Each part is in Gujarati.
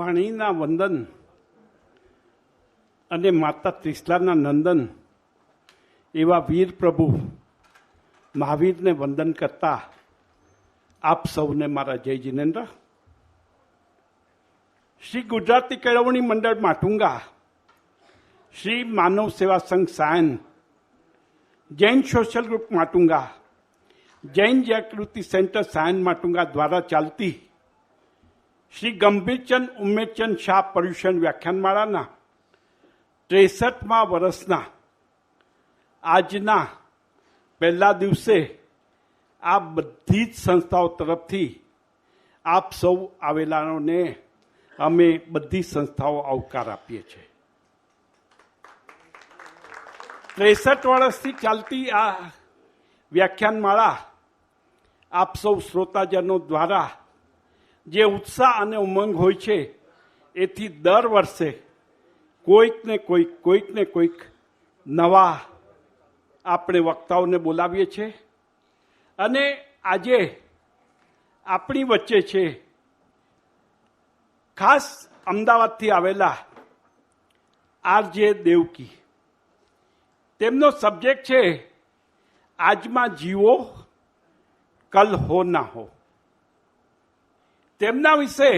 વાણીના વંદન અને માતા ત્રિશલાના નંદન એવા વીર પ્રભુ મહાવીરને વંદન કરતા આપ સૌને મારા જય જિનેન્દ્ર. શ્રી ગુજરાતી કેળવણી મંડળ માટુંગા, શ્રી માનવ સેવા સંઘ સાયન, જૈન સોશિયલ ગ્રુપ માટુંગા, જૈન જાગૃતિ સેન્ટર સાયન માટુંગા દ્વારા ચાલતી શ્રી ગંભીરચંદ ઉમેદચંદ શાહ પર્યુષણ વ્યાખ્યાનમાળાના 63મા વર્ષના આજના પહેલા દિવસે આ બધી જ સંસ્થાઓ તરફથી આપ સૌ આવેલાઓને અમે બધી સંસ્થાઓ આવકાર આપીએ છીએ. 63 વર્ષથી ચાલતી આ વ્યાખ્યાનમાળા આપ સૌ શ્રોતાજનો દ્વારા જે ઉત્સાહ અને ઉમંગ હોય છે એથી દર વર્ષે કોઈક ને કોઈક નવા આપણે વક્તાઓને બોલાવીએ છીએ. અને આજે આપણી વચ્ચે છે ખાસ અમદાવાદથી આવેલા આરજે દેવકી. તેમનો સબ્જેક્ટ છે આજમાં જીવો કલ હો ના હો. તેમના વિશે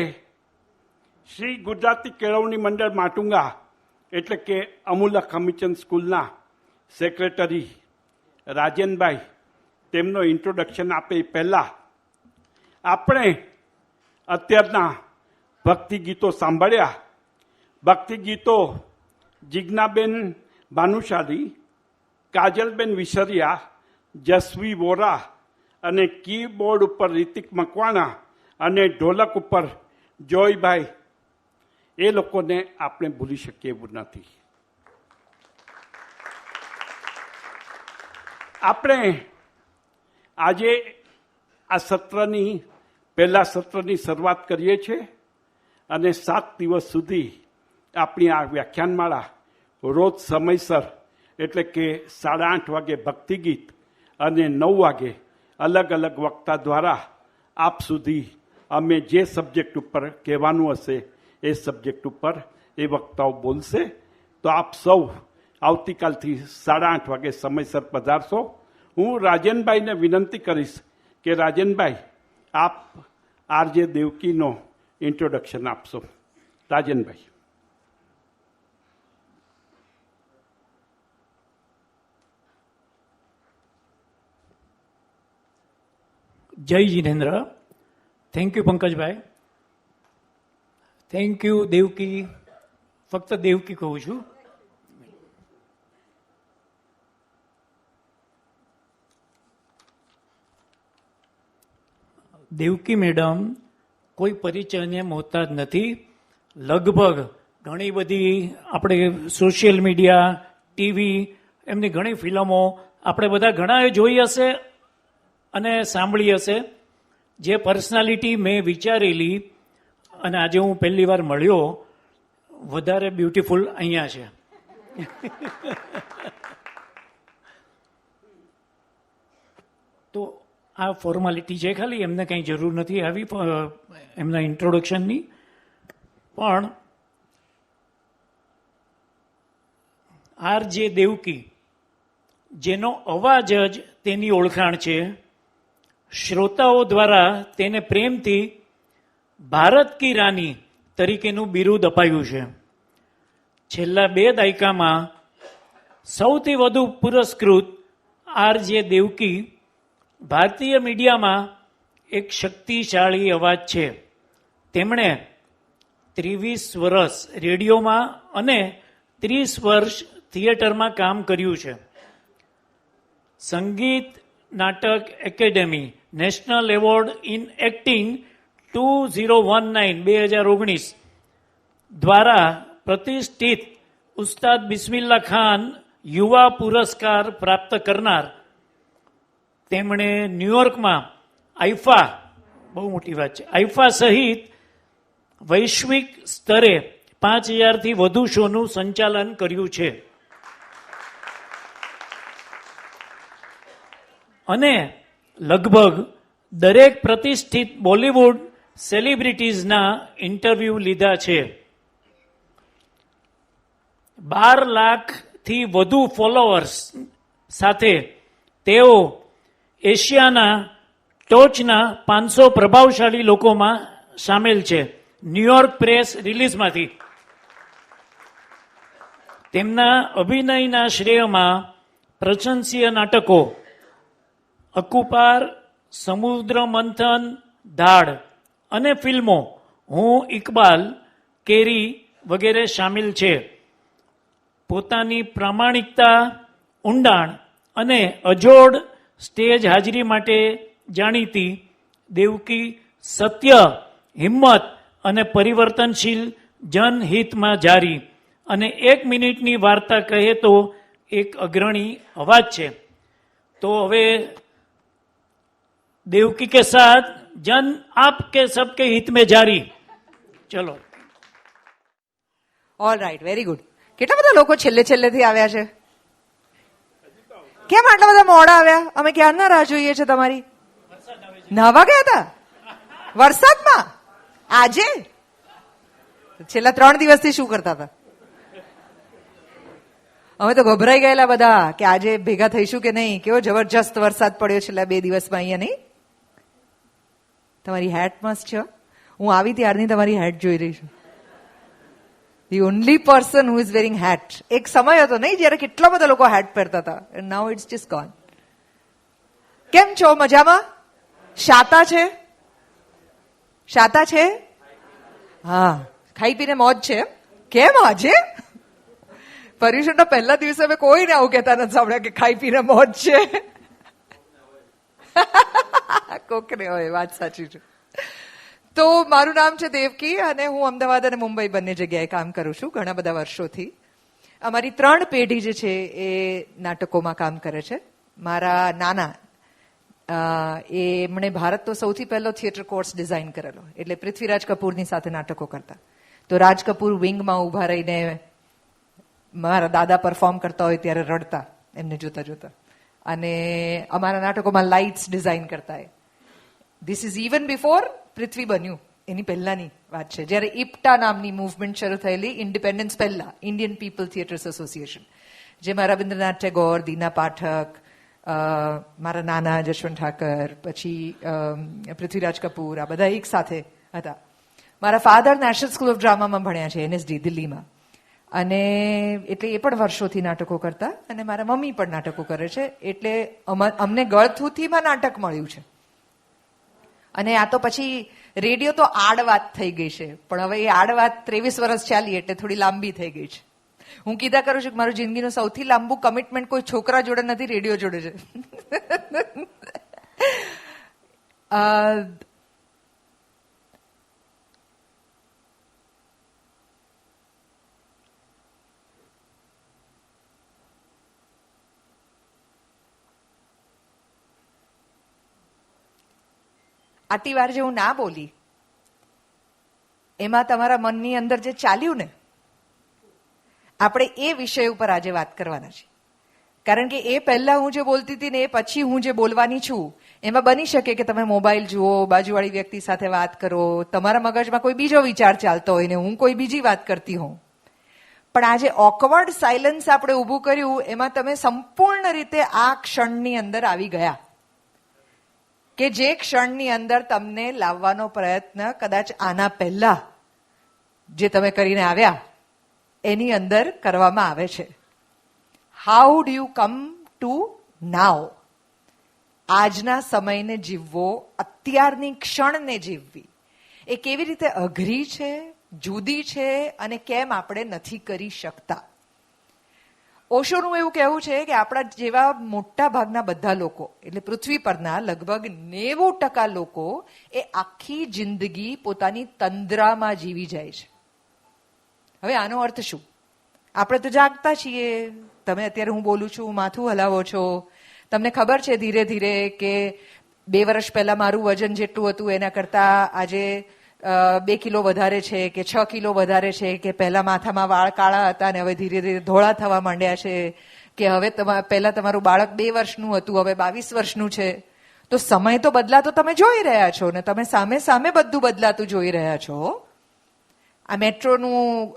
શ્રી ગુજરાતી કેળવણી મંડળ માટુંગા એટલે કે અમૂલા ખમીચંદ સ્કૂલના સેક્રેટરી રાજનભાઈ તેમનો ઇન્ટ્રોડક્શન આપે એ પહેલાં આપણે અત્યારના ભક્તિ ગીતો સાંભળ્યા. ભક્તિ ગીતો જિજ્ઞાબેન ભાનુશાલી, કાજલબેન વિસરિયા, જસવી વોરા અને કીબોર્ડ ઉપર રિતિક મકવાણા અને ઢોલક ઉપર જોયભાઈ, એ લોકોને આપણે ભૂલી શકીએ એવું નથી. આપણે આજે આ પહેલા સત્રની શરૂઆત કરીએ છીએ અને 7 દિવસ સુધી આપણી આ વ્યાખ્યાનમાળા રોજ સમયસર એટલે કે 8:30 વાગે ભક્તિગીત અને 9 વાગે અલગ અલગ વક્તા દ્વારા આપ સુધી અમે જે સબ્જેક્ટ ઉપર કહેવાનું હશે એ સબ્જેક્ટ ઉપર એ વક્તાઓ બોલશે. તો આપ સૌ આવતીકાલથી 8:30 વાગે સમયસર પધારશો. હું રાજનભાઈને વિનંતી કરીશ કે રાજનભાઈ આપ આરજે દેવકીનો ઇન્ટ્રોડક્શન આપશો. રાજનભાઈ. જય Jinendra. Thank you Pankajbhai. Thank you Devaki. ફક્ત દેવકી કહું છું. દેવકી મેડમ કોઈ પરિચયને મોહતાજ નથી. લગભગ ઘણી બધી આપણે સોશિયલ મીડિયા, ટીવી, એમની ઘણી ફિલ્મો આપણે બધા ઘણાએ જોઈ હશે અને સાંભળી હશે. જે પર્સનાલિટી મેં વિચારેલી અને આજે હું પહેલી વાર મળ્યો, વધારે બ્યુટીફુલ અહીંયા છે. તો આ ફોર્માલિટી છે ખાલી, એમને કંઈ જરૂર નથી આવી એમના ઇન્ટ્રોડક્શનની. પણ આરજે દેવકી, જેનો અવાજ જ તેની ઓળખાણ છે, શ્રોતાઓ દ્વારા તેને પ્રેમથી ભારત કી રાની તરીકેનું બિરુદ અપાયું છે. છેલ્લા 2 દાયકામાં સૌથી વધુ પુરસ્કૃત આરજે દેવકી ભારતીય મીડિયામાં એક શક્તિશાળી અવાજ છે. તેમણે 23 વર્ષ રેડિયોમાં અને 30 વર્ષ થિયેટરમાં કામ કર્યું છે. સંગીત નાટક academy national award in acting 2019 દ્વારા પ્રતિષ્ઠિત ઉસ્તાદ બિસ્મિલ્લા ખાન યુવા પુરસ્કાર પ્રાપ્ત કરનાર તેમણે ન્યુયોર્કમાં આઈફા, બહુ મોટી વાત છે, આઈફા સહિત વૈશ્વિક સ્તરે 5000થી વધુ શોનું સંચાલન કર્યું છે. અને લગભગ દરેક પ્રતિષ્ઠિત બોલિવૂડ સેલિબ્રિટીઝના ઇન્ટરવ્યૂ લીધા છે. 12 લાખથી વધુ ફોલોઅર્સ સાથે તેઓ એશિયાના ટોચના 500 પ્રભાવશાળી લોકોમાં સામેલ છે. ન્યુયોર્ક પ્રેસ રિલીઝમાંથી તેમના અભિનયના શ્રેયમાં પ્રશંસીય નાટકો અકુપાર, સમુદ્ર મંથન, ધાડ અને ફિલ્મો હું ઇકબાલ, કેરી વગેરે સામેલ છે. પોતાની પ્રામાણિકતા, ઊંડાણ અને અજોડ સ્ટેજ હાજરી માટે જાણીતી દેવકી સત્ય, હિંમત અને પરિવર્તનશીલ જનહિતમાં જારી અને 1 મિનિટની વાર્તા કહે તો એક અગ્રણી અવાજ છે. તો હવે દેવકી કે સાથ જન આપકે સબકે હિત में જારી. ચલો. All right, very good. કેટલા બધા લોકો છેલ્લે છેલ્લેથી આવ્યા છે? કેમ આટલા બધા મોડા આવ્યા? અમે ક્યારના રાહ જોઈએ છે તમારી. નાહવા ગયા હતા વરસાદમાં? આજે? છેલ્લા 3 દિવસથી શું કરતા હતા? અમે તો ગભરાઈ ગયેલા બધા કે આજે ભેગા થઈશું કે નહીં. કેવો જબરજસ્ત વરસાદ પડ્યો છેલ્લા 2 દિવસમાં અહીંયા. નહીં, તમારી હેટ મસ્ત છે. હું આવી ત્યારની તમારી હેટ જોઈ રહી છું. The only person who is wearing hat. એક સમય હતો નહીં જયારે કેટલા બધા લોકો હેટ પહેરતા હતા. નાઉ ઇટ્સ જસ્ટ ગોન. કેમ છો? મજામાં? શાતા છે? શાતા છે? હા, ખાઈ પીને મોજ છે. કેમ આજે પર્યુષણના પહેલા દિવસે અમે કોઈને આવું કહેતા નથી સાંભળ્યા કે ખાઈ પીને મોજ છે. કોકને હોય, વાત સાચી છે. તો મારું નામ છે દેવકી અને હું અમદાવાદ અને મુંબઈ બંને જગ્યાએ કામ કરું છું ઘણા બધા વર્ષોથી. અમારી 3 પેઢી જે છે એ નાટકોમાં કામ કરે છે. મારા નાના એમણે ભારતનો સૌથી પહેલો થિયેટર કોર્સ ડિઝાઇન કરેલો, એટલે પૃથ્વીરાજ કપૂરની સાથે નાટકો કરતા. તો રાજ કપૂર વિંગમાં ઉભા રહીને મારા દાદા પરફોર્મ કરતા હોય ત્યારે રડતા એમને જોતા જોતા. અને અમારા નાટકોમાં લાઇટ્સ ડિઝાઇન કરતા. ધીસ ઇઝ ઇવન બિફોર પૃથ્વી બન્યું, એની પહેલાની વાત છે, જ્યારે ઇપ્ટા નામની મૂવમેન્ટ શરૂ થયેલી ઇન્ડિપેન્ડન્સ પહેલા, ઇન્ડિયન પીપલ થિયેટર્સ એસોસિએશન, જેમાં રવિન્દ્રનાથ ટેગોર, દીના પાઠક, મારા નાના જશવંત ઠાકર, પછી પૃથ્વીરાજ કપૂર, આ બધા એક સાથે હતા. મારા ફાધર નેશનલ સ્કૂલ ઓફ ડ્રામામાં ભણ્યા છે, એનએસડી દિલ્હીમાં, અને એટલે એ પણ વર્ષોથી નાટકો કરતા. અને મારા મમ્મી પણ નાટકો કરે છે. એટલે અમને ગળથુથીમાં નાટક મળ્યું છે. અને આ તો પછી રેડિયો તો આડવાત થઈ ગઈ છે, પણ હવે એ આડવાત 23 વર્ષ ચાલી એટલે થોડી લાંબી થઈ ગઈ છે. હું કીધા કરું છું કે મારું જિંદગીનું સૌથી લાંબુ કમિટમેન્ટ કોઈ છોકરા જોડે નથી, રેડિયો જોડે છે. આટલી વાર જે હું ના બોલી એમાં તમારા મનની અંદર જે ચાલ્યું ને, આપણે એ વિષય ઉપર આજે વાત કરવાના છીએ. કારણ કે એ પહેલા હું જે બોલતી હતી ને એ પછી હું જે બોલવાની છું એમાં બની શકે કે તમે મોબાઈલ જુઓ, બાજુવાળી વ્યક્તિ સાથે વાત કરો, તમારા મગજમાં કોઈ બીજો વિચાર ચાલતો હોય ને હું કોઈ બીજી વાત કરતી હોઉં. પણ આજે ઓકવર્ડ સાયલન્સ આપણે ઊભું કર્યું એમાં તમે સંપૂર્ણ રીતે આ ક્ષણની અંદર આવી ગયા, કે જે ક્ષણની અંદર તમને લાવવાનો પ્રયત્ન કદાચ આના પહેલા જે તમે કરીને આવ્યા એની અંદર કરવામાં આવે છે. How do you come to now? આજના સમયને જીવવો, અત્યારની ક્ષણને જીવવી એ કેવી રીતે અઘરી છે, જુદી છે, અને કેમ આપણે નથી કરી શકતા. ઓશોનું એવું કહેવું છે કે આપણા જેવા મોટા ભાગના બધા લોકો, એટલે પૃથ્વી પરના લગભગ 90% લોકો એ આખી જિંદગી પોતાની તંદ્રામાં જીવી જાય છે. હવે આનો અર્થ શું? આપણે તો જાગતા છીએ. તમે અત્યારે હું બોલું છું, માથું હલાવો છો, તમને ખબર છે ધીરે ધીરે કે 2 વર્ષ પહેલા મારું વજન જેટલું હતું એના કરતા આજે 2 કિલો વધારે છે કે 6 કિલો વધારે છે, કે પહેલા માથામાં વાળ કાળા હતા ને હવે ધીરે ધીરે ધોળા થવા માંડ્યા છે, કે હવે પહેલા તમારું બાળક 2 વર્ષનું હતું હવે 22 વર્ષનું છે. તો સમય તો બદલાતો તમે જોઈ રહ્યા છો ને, તમે સામે સામે બધું બદલાતું જોઈ રહ્યા છો. આ મેટ્રોનું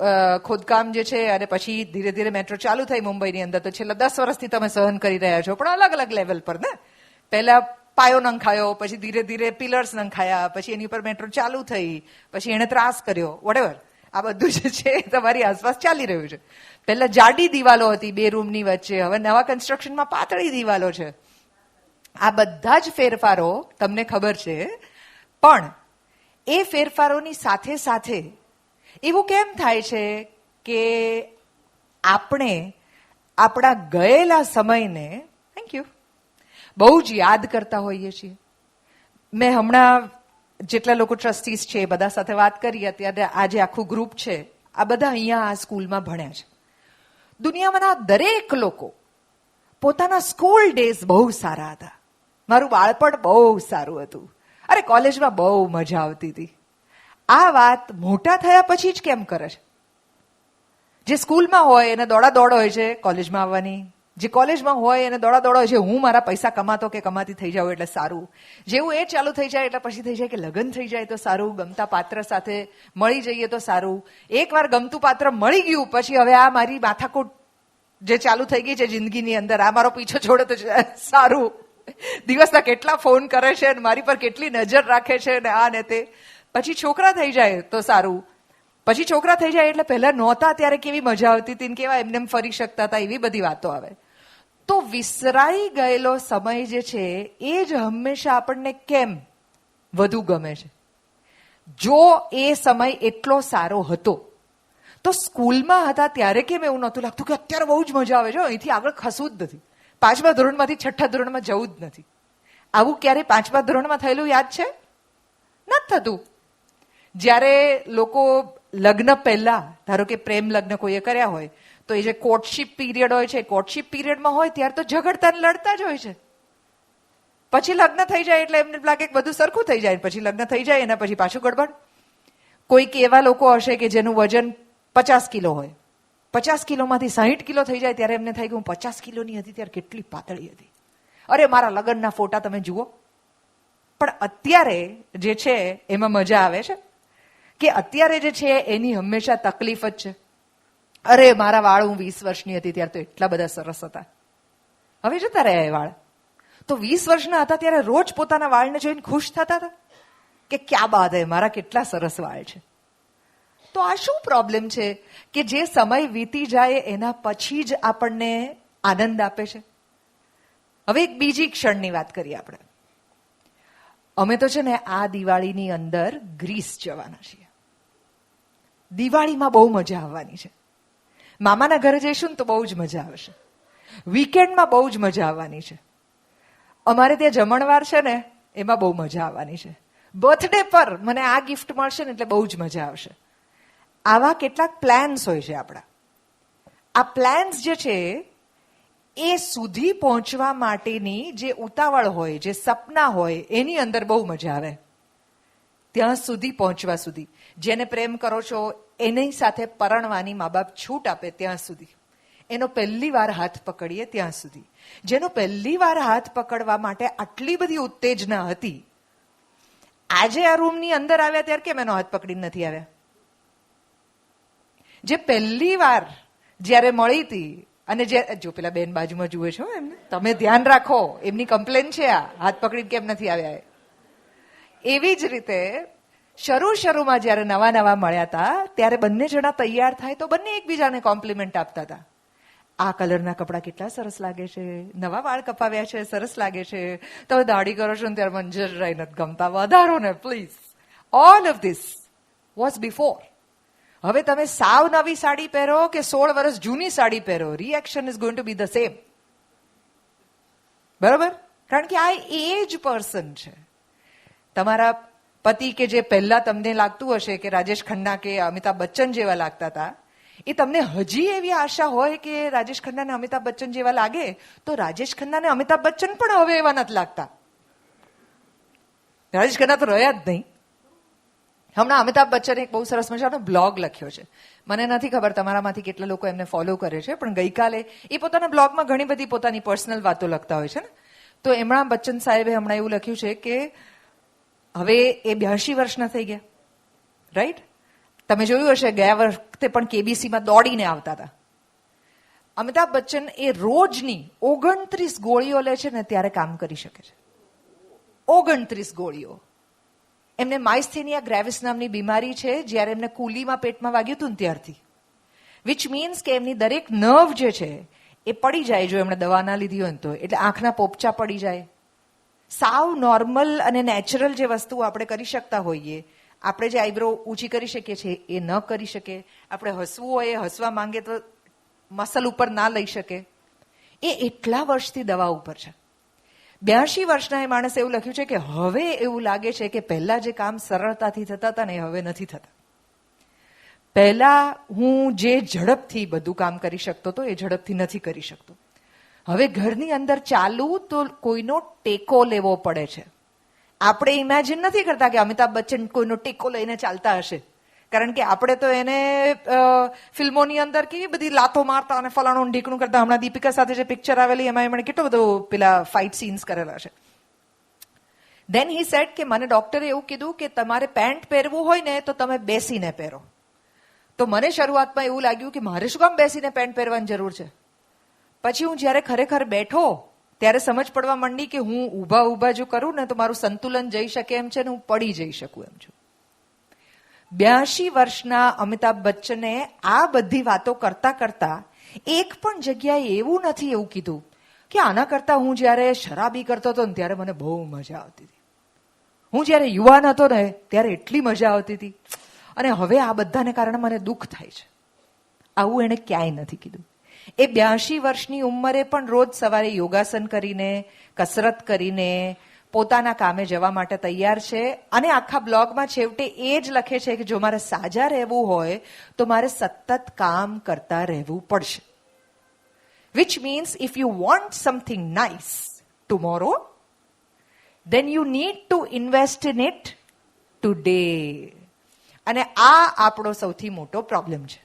ખોદકામ જે છે, અને પછી ધીરે ધીરે મેટ્રો ચાલુ થઈ મુંબઈની અંદર, તો છેલ્લા 10 વર્ષથી તમે સહન કરી રહ્યા છો, પણ અલગ અલગ લેવલ પર ને. પહેલા પાયો નંખાયો, પછી ધીરે ધીરે પિલર્સ નંખાયા, પછી એની ઉપર મેટ્રો ચાલુ થઈ, પછી એને ત્રાસ કર્યો, વોટેવર. આ બધું જે છે એ તમારી આસપાસ ચાલી રહ્યું છે. પહેલા જાડી દિવાલો હતી 2 રૂમની વચ્ચે, હવે નવા કન્સ્ટ્રક્શનમાં પાતળી દિવાલો છે. આ બધા જ ફેરફારો તમને ખબર છે, પણ એ ફેરફારોની સાથે સાથે એવું કેમ થાય છે કે આપણે આપણા ગયેલા સમયને બહુ જ યાદ કરતા હોઈએ છીએ. મેં હમણાં જેટલા લોકો ટ્રસ્ટીઝ છે એ બધા સાથે વાત કરી. અત્યારે આજે આખું ગ્રુપ છે, આ બધા અહીંયા આ સ્કૂલમાં ભણ્યા છે. દુનિયામાંના દરેક લોકો પોતાના સ્કૂલ ડેઝ બહુ સારા હતા. મારું બાળપણ બહુ સારું હતું, અરે કોલેજમાં બહુ મજા આવતી હતી. આ વાત મોટા થયા પછી જ કેમ કરે છે? જે સ્કૂલમાં હોય એને દોડા દોડ હોય છે કોલેજમાં આવવાની, જે કોલેજમાં હોય એને દોડા દોડ હોય છે હું મારા પૈસા કમાતો કે કમાતી થઈ જાઉં એટલે સારું. જેવું એ ચાલુ થઈ જાય એટલે પછી થઈ જાય કે લગ્ન થઈ જાય તો સારું, ગમતા પાત્ર સાથે મળી જઈએ તો સારું. એકવાર ગમતું પાત્ર મળી ગયું પછી હવે આ મારી માથાકૂટ જે ચાલુ થઈ ગઈ છે જિંદગીની અંદર, આ મારો પીછો છોડે તો સારું. દિવસના કેટલા ફોન કરે છે ને મારી પર કેટલી નજર રાખે છે ને આ ને તે. પછી છોકરા થઈ જાય તો સારું. પછી છોકરા થઈ જાય એટલે પહેલા નહોતા ત્યારે કેવી મજા આવતી હતી, કેવા એમને ફરી શકતા હતા, એવી બધી વાતો આવે. તો વિસરાઈ ગયેલો સમય જે છે એ જ હંમેશા આપણને કેમ વધુ ગમે છે? જો એ સમય એટલો સારો હતો તો સ્કૂલમાં હતા ત્યારે કેમ એવું નહોતું લાગતું કે અત્યારે બહુ જ મજા આવે છે, અહીંથી આગળ ખસવું જ નથી, 5મા ધોરણમાંથી 6ઠ્ઠા ધોરણમાં જવું જ નથી? આવું ક્યારે 5મા ધોરણમાં થયેલું યાદ છે? નથી થતું. જ્યારે લોકો લગ્ન પહેલા, ધારો કે પ્રેમ લગ્ન કોઈએ કર્યા હોય તો એ જે કોર્ટશીપ પીરિયડ હોય છે, કોર્ટશીપ પીરિયડમાં હોય ત્યારે તો ઝઘડતા ને લડતા જ હોય છે. પછી લગ્ન થઈ જાય એટલે એમને લાગે કે બધું સરખું થઈ જાય, પછી લગ્ન થઈ જાય એના પછી પાછું ગડબડ. કોઈક એવા લોકો હશે કે જેનું વજન 50 કિલો હોય, 50 કિલોમાંથી 60 કિલો થઈ જાય ત્યારે એમને થાય કે હું 50 કિલોની હતી ત્યારે કેટલી પાતળી હતી, અરે મારા લગ્નના ફોટા તમે જુઓ. પણ અત્યારે જે છે એમાં મજા આવે છે કે અત્યારે જે છે એની હંમેશા તકલીફ જ છે. અરે મારા વાળ હું 20 વર્ષની હતી ત્યારે તો એટલા બધા સરસ હતા, હવે જતા રહ્યા એ વાળ. તો 20 વર્ષના હતા ત્યારે રોજ પોતાના વાળને જોઈને ખુશ થતા હતા કે ક્યાં બાત હે, મારા કેટલા સરસ વાળ છે. તો આ શું પ્રોબ્લેમ છે કે જે સમય વીતી જાય એના પછી જ આપણને આનંદ આપે છે? હવે એક બીજી ક્ષણની વાત કરીએ આપણે. અમે તો છે ને આ દિવાળીની અંદર ગ્રીસ જવાના છીએ. દિવાળીમાં બહુ મજા આવવાની છે. મામાના ઘરે જઈશું ને તો બહુ જ મજા આવશે. વીકેન્ડમાં બહુ જ મજા આવવાની છે. અમારે ત્યાં જમણવાર છે ને એમાં બહુ મજા આવવાની છે. બર્થડે પર મને આ ગિફ્ટ મળશે ને એટલે બહુ જ મજા આવશે. આવા કેટલાક પ્લાન્સ હોય છે આપણા. આ પ્લાન્સ જે છે એ સુધી પહોંચવા માટેની જે ઉતાવળ હોય, જે સપના હોય, એની અંદર બહુ મજા આવે. ત્યાં સુધી પહોંચવા સુધી, જેને પ્રેમ કરો છો એની સાથે પરણવાની મા બાપ છૂટ આપે ત્યાં સુધી, એનો પહેલી વાર હાથ પકડીએ ત્યાં સુધી, જેનો પહેલી વાર હાથ પકડવા માટે આટલી બધી ઉત્તેજના હતી, આજે આ રૂમની અંદર આવ્યા ત્યારે કેમ એનો હાથ પકડીને નથી આવ્યા? જે પહેલી વાર જ્યારે મળી હતી અને જે જો પેલા બેન બાજુમાં જુએ છો એમને તમે ધ્યાન રાખો, એમની કમ્પ્લેન છે આ હાથ પકડીને કેમ નથી આવ્યા. એવી જ રીતે શરૂમાં જયારે નવા મળ્યા હતા ત્યારે બંને જણા તૈયાર થાય તો બંને એકબીજાને કોમ્પ્લિમેન્ટ આપતા હતા. આ કલરના કપડા કેટલા સરસ લાગે છે, નવા વાળ કપાવ્યા છે, સરસ લાગે છે, તમે દાઢી કરો છો ને ત્યારે મંજર રહી નથી ગમતા, વધારો ને please. All of this was before. હવે તમે સાવ નવી સાડી પહેરો કે 16 વર્ષ જૂની સાડી પહેરો, reaction is going to be the same. બરોબર? કારણ કે આ એ જ પર્સન છે. તમારા પતિ કે જે પહેલા તમને લાગતું હશે કે રાજેશ ખન્ના કે અમિતાભ બચ્ચન જેવા લાગતા હતા, એ તમને હજી એવી આશા હોય કે રાજેશ ખન્ના ને અમિતાભ બચ્ચન જેવા લાગે તો રાજેશ ખન્ના ને અમિતાભ બચ્ચન પણ હવે એવા નથી લાગતા. રાજેશ ખન્ના તો રહ્યા જ નહીં. હમણાં અમિતાભ બચ્ચને એક બહુ સરસ મજાનો બ્લોગ લખ્યો છે. મને નથી ખબર તમારામાંથી કેટલા લોકો એમને ફોલો કરે છે, પણ ગઈકાલે એ પોતાના બ્લોગમાં ઘણી બધી પોતાની પર્સનલ વાતો લખતા હોય છે ને. તો એમણા બચ્ચન સાહેબે હમણાં એવું લખ્યું છે કે હવે એ 82 વર્ષના થઈ ગયા, રાઈટ? તમે જોયું હશે ગયા વખતે પણ કેબીસીમાં દોડીને આવતા હતા. અમિતાભ બચ્ચન એ રોજની 29 ગોળીઓ લે છે ને ત્યારે કામ કરી શકે છે. 29 ગોળીઓ. એમને માઇસ્થેનિયા ગ્રેવિસ નામની બીમારી છે, જ્યારે એમને કુલીમાં પેટમાં વાગ્યું હતું ને ત્યારથી. વિચ મીન્સ કે એમની દરેક નર્વ જે છે એ પડી જાય જો એમણે દવા ના લીધી હોય તો. એટલે આંખના પોપચા પડી જાય. સાવ નોર્મલ અને નેચરલ જે વસ્તુ આપણે કરી શકતા હોઈએ, આપણે જે આઈબ્રો ઊંચી કરી શકીએ છીએ એ ન કરી શકે, આપણે હસવું હોય હસવા માંગે તો મસલ ઉપર ના લઈ શકે, એ એટલા વર્ષથી દવા ઉપર છે. 82 વર્ષના એ માણસે એવું લખ્યું છે કે હવે એવું લાગે છે કે પહેલા જે કામ સરળતાથી થતા હતા ને એ હવે નથી થતા. પહેલા હું જે ઝડપથી બધું કામ કરી શકતો હતો એ ઝડપથી નથી કરી શકતો. હવે ઘરની અંદર ચાલવું તો કોઈનો ટેકો લેવો પડે છે. આપણે ઇમેજિન નથી કરતા કે અમિતાભ બચ્ચન કોઈનો ટેકો લઈને ચાલતા હશે, કારણ કે આપણે તો એને ફિલ્મોની અંદર કેવી બધી લાતો મારતા અને ફલાણું ઢીકણું કરતા. હમણાં દીપિકા સાથે જે પિક્ચર આવેલી એમાં એમણે કેટલો બધો પેલા ફાઇટ સીન્સ કરેલા છે. દેન હી સેડ કે મને ડોક્ટરે એવું કીધું કે તમારે પેન્ટ પહેરવું હોય ને તો તમે બેસીને પહેરો. તો મને શરૂઆતમાં એવું લાગ્યું કે મારે શું કામ બેસીને પેન્ટ પહેરવાની જરૂર છે. પછી હું જ્યારે ખરેખર બેઠો ત્યારે સમજ પડવા માંડી કે હું ઊભા ઊભા જો કરું ને તો મારું સંતુલન જઈ શકે એમ છે ને હું પડી જઈ શકું એમ છું. 82 વર્ષના અમિતાભ બચ્ચને આ બધી વાતો કરતા કરતા એક પણ જગ્યાએ એવું નથી એવું કીધું કે આના કરતા હું જ્યારે શરાબી કરતો હતો ને ત્યારે મને બહુ મજા આવતી હતી, હું જ્યારે યુવાન હતો ને ત્યારે એટલી મજા આવતી હતી, અને હવે આ બધાને કારણે મને દુઃખ થાય છે. આવું એણે ક્યાંય નથી કીધું. એ 82 વર્ષની ઉંમરે પણ રોજ સવારે યોગાસન કરીને, કસરત કરીને પોતાના કામે જવા માટે તૈયાર છે. અને આખા બ્લોગમાં છેવટે એ જ લખે છે કે જો મારે સાજા રહેવું હોય તો મારે સતત કામ કરતા રહેવું પડશે. Which means if you want something nice tomorrow, then you need to invest in it today. અને આ આપણો સૌથી મોટો પ્રોબ્લેમ છે,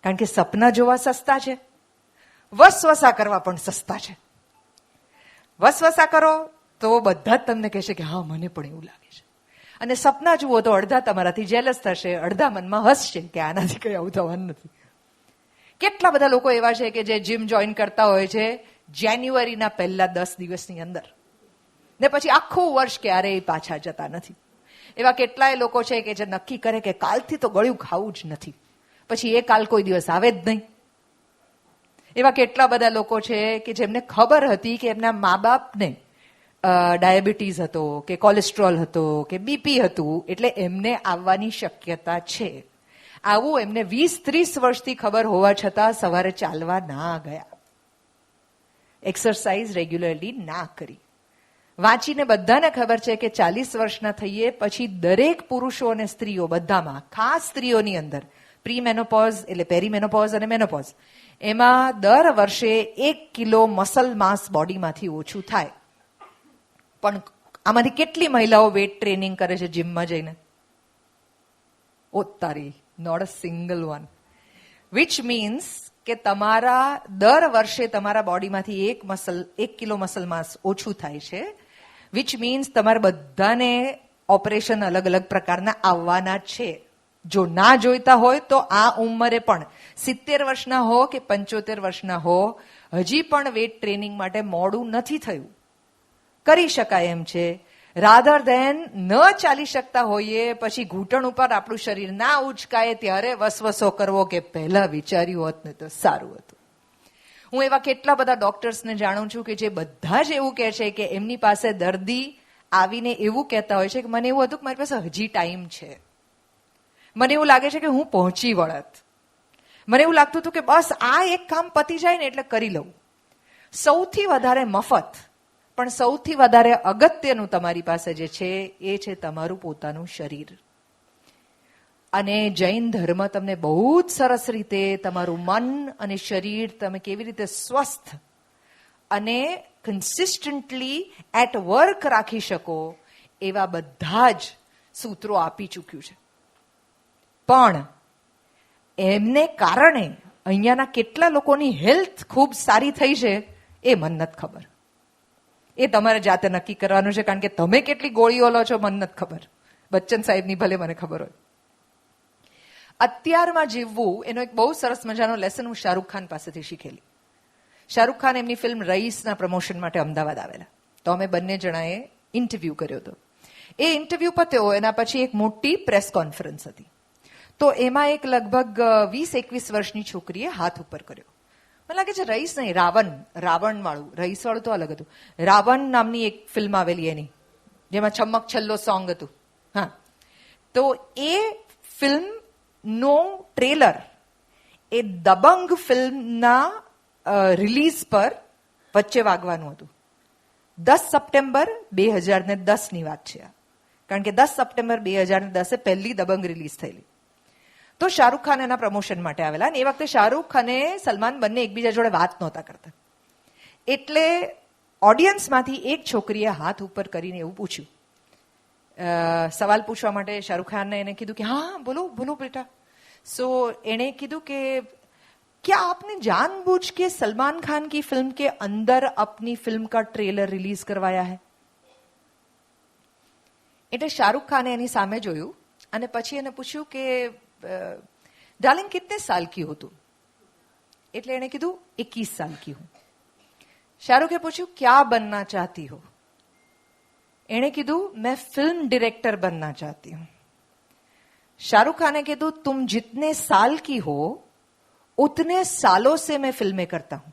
કારણ કે સપના જોવા સસ્તા છે, વસવસા કરવા પણ સસ્તા છે. વસવસા કરો તો બધા જ તમને કહેશે કે હા મને પણ એવું લાગે છે, અને સપના જુઓ તો અડધા તમારાથી જેલસ થશે, અડધા મનમાં હસશે કે આનાથી કઈ આવું થવાનું નથી. કેટલા બધા લોકો એવા છે કે જે જીમ જોઈન કરતા હોય છે જાન્યુઆરીના પહેલા 10 દિવસની અંદર, ને પછી આખું વર્ષ ક્યારેય પાછા જતા નથી. એવા કેટલાય લોકો છે કે જે નક્કી કરે કે કાલથી તો ગળ્યું ખાવું જ નથી, પછી એ કાલ કોઈ દિવસ આવે જ નહીં. એવા કેટલા બધા લોકો છે કે જેમને ખબર હતી કે એમના મા બાપને ડાયાબિટીસ હતો કે કોલેસ્ટ્રોલ હતો કે બીપી હતું, એટલે એમને આવવાની શક્યતા છે. આવું એમને 20-30 વર્ષથી ખબર હોવા છતાં સવારે ચાલવા ના ગયા, એક્સરસાઇઝ રેગ્યુલરલી ના કરી. વાંચીને બધાને ખબર છે કે 40 વર્ષના થઈએ પછી દરેક પુરુષો અને સ્ત્રીઓ બધામાં, ખાસ સ્ત્રીઓની અંદર પ્રીમેનોપોઝ એટલે પેરીમેનોપોઝ અને મેનોપોઝ, એમાં દર વર્ષે 1 કિલો મસલ માસ બોડીમાંથી ઓછું થાય. પણ આમાંથી કેટલી મહિલાઓ વેટ ટ્રેનિંગ કરે છે જીમમાં જઈને? ઓ તારી, not a single one. Which means કે તમારા દર વર્ષે તમારા બોડીમાંથી 1 કિલો મસલ માસ ઓછું થાય છે. વિચ મીન્સ તમારે બધાને ઓપરેશન અલગ અલગ પ્રકારના આવવાના છે. જો ના જોઈતા હોય તો આ ઉંમરે પણ 70 વર્ષના હો કે 75 વર્ષના હો, હજી પણ વેટ ટ્રેનિંગ માટે મોડું નથી થયું, કરી શકાય એમ છે. રાધર દેન ન ચાલી શકતા હોઈએ પછી ઘૂંટણ ઉપર આપણું શરીર ના ઉચકાય ત્યારે વસવસો કરવો કે પહેલા વિચાર્યું હોત ને તો સારું હતું. હું એવા કેટલા બધા ડોક્ટર્સને જાણું છું કે જે બધા જ એવું કહે છે કે એમની પાસે દર્દી આવીને એવું કહેતા હોય છે કે મને એવું હતું કે મારી પાસે હજી ટાઈમ છે, મને એવું લાગે છે કે હું પહોંચી વળત, મને એવું લાગતું હતું કે બસ આ એક કામ પતી જાય ને એટલે કરી લઉં. સૌથી વધારે મફત પણ સૌથી વધારે અગત્યનું તમારી પાસે જે છે એ છે તમારું પોતાનું શરીર. અને જૈન ધર્મ તમને બહુ જ સરસ રીતે તમારું મન અને શરીર તમે કેવી રીતે સ્વસ્થ અને કન્સિસ્ટન્ટલી એટ વર્ક રાખી શકો એવા બધા જ સૂત્રો આપી ચૂક્યું છે. પણ એમને કારણે અહીંયાના કેટલા લોકોની હેલ્થ ખૂબ સારી થઈ છે એ મને નથી ખબર. એ તમારે જાતે નક્કી કરવાનું છે, કારણ કે તમે કેટલી ગોળીઓ લો છો મને નથી ખબર. બચ્ચન સાહેબની ભલે મને ખબર હોય. અત્યારમાં જીવવું એનો એક બહુ સરસ મજાનો લેસન હું શાહરૂખ ખાન પાસેથી શીખેલી. શાહરૂખ ખાન એમની ફિલ્મ રઈસના પ્રમોશન માટે અમદાવાદ આવેલા, તો અમે બંને જણાએ ઇન્ટરવ્યુ કર્યો હતો. એ ઇન્ટરવ્યુ પત્યો, એના પછી એક મોટી પ્રેસ કોન્ફરન્સ હતી. તો એમાં એક લગભગ 20-21 વર્ષની છોકરીએ હાથ ઉપર કર્યો. મને લાગે છે રઈસ નહીં, રાવણ વાળું. રઈસ વાળું તો અલગ હતું. રાવણ નામની એક ફિલ્મ આવેલી એની, જેમાં છમક છલ્લો સોંગ હતું. હા, તો એ ફિલ્મનો ટ્રેલર એ દબંગ ફિલ્મના રિલીઝ પર વચ્ચે વાગવાનું હતું. 10 સપ્ટેમ્બર 2010ની વાત છે આ, કારણ કે 10 સપ્ટેમ્બર 2010 પહેલી દબંગ રિલીઝ થયેલી. તો શાહરૂખ ખાન એના પ્રમોશન માટે આવેલા, અને એ વખતે શાહરૂખ અને સલમાન બંને એકબીજા જોડે વાત નહોતા કરતા. એટલે ઓડિયન્સમાંથી એક છોકરીએ હાથ ઉપર કરીને એવું પૂછ્યું, સવાલ પૂછવા માટે શાહરૂખ ખાનને એને કીધું કે હા બોલો બોલો બેટા. સો એણે કીધું કે क्या आपने जानबूझ के सलमान खान की फिल्म के अंदर अपनी फिल्म का ट्रेलर रिलीज करवाया है? એટલે શાહરૂખ ખાને એની સામે જોયું અને પછી એને પૂછ્યું કે डार्लिंग कितने साल की हो तुम? એટલે એણે કીધું 21 साल की हूं. શાહરૂખે પૂછ્યું क्या बनना चाहती हो? એણે કીધું मैं फिल्म डायरेक्टर बनना चाहती हूं. शाहरुख खान ने कहा तुम जितने साल की हो उतने सालों से मैं फिल्में करता हूं.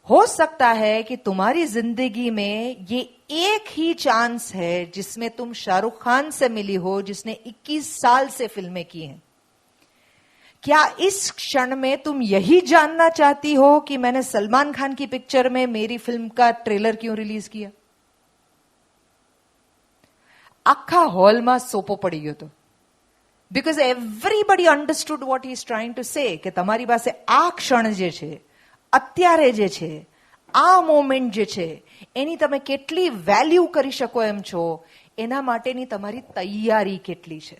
हो सकता है कि तुम्हारी जिंदगी में ये एक ही चांस है जिसमें तुम शाहरुख खान से मिली हो, जिसने 21 साल से फिल्में की हैं. क्या इस क्षण में तुम यही जानना चाहती हो कि मैंने सलमान खान की पिक्चर में मेरी फिल्म का ट्रेलर क्यों रिलीज किया? આખા હોલમાં સોપો પડી ગયો હતો. Because everybody understood what he is trying to say, કે તમારી પાસે આ ક્ષણ જે છે, અત્યારે જે છે, આ મોમેન્ટ જે છે, એની તમે કેટલી વેલ્યુ કરી શકો એમ છો, એના માટેની તમારી તૈયારી કેટલી છે.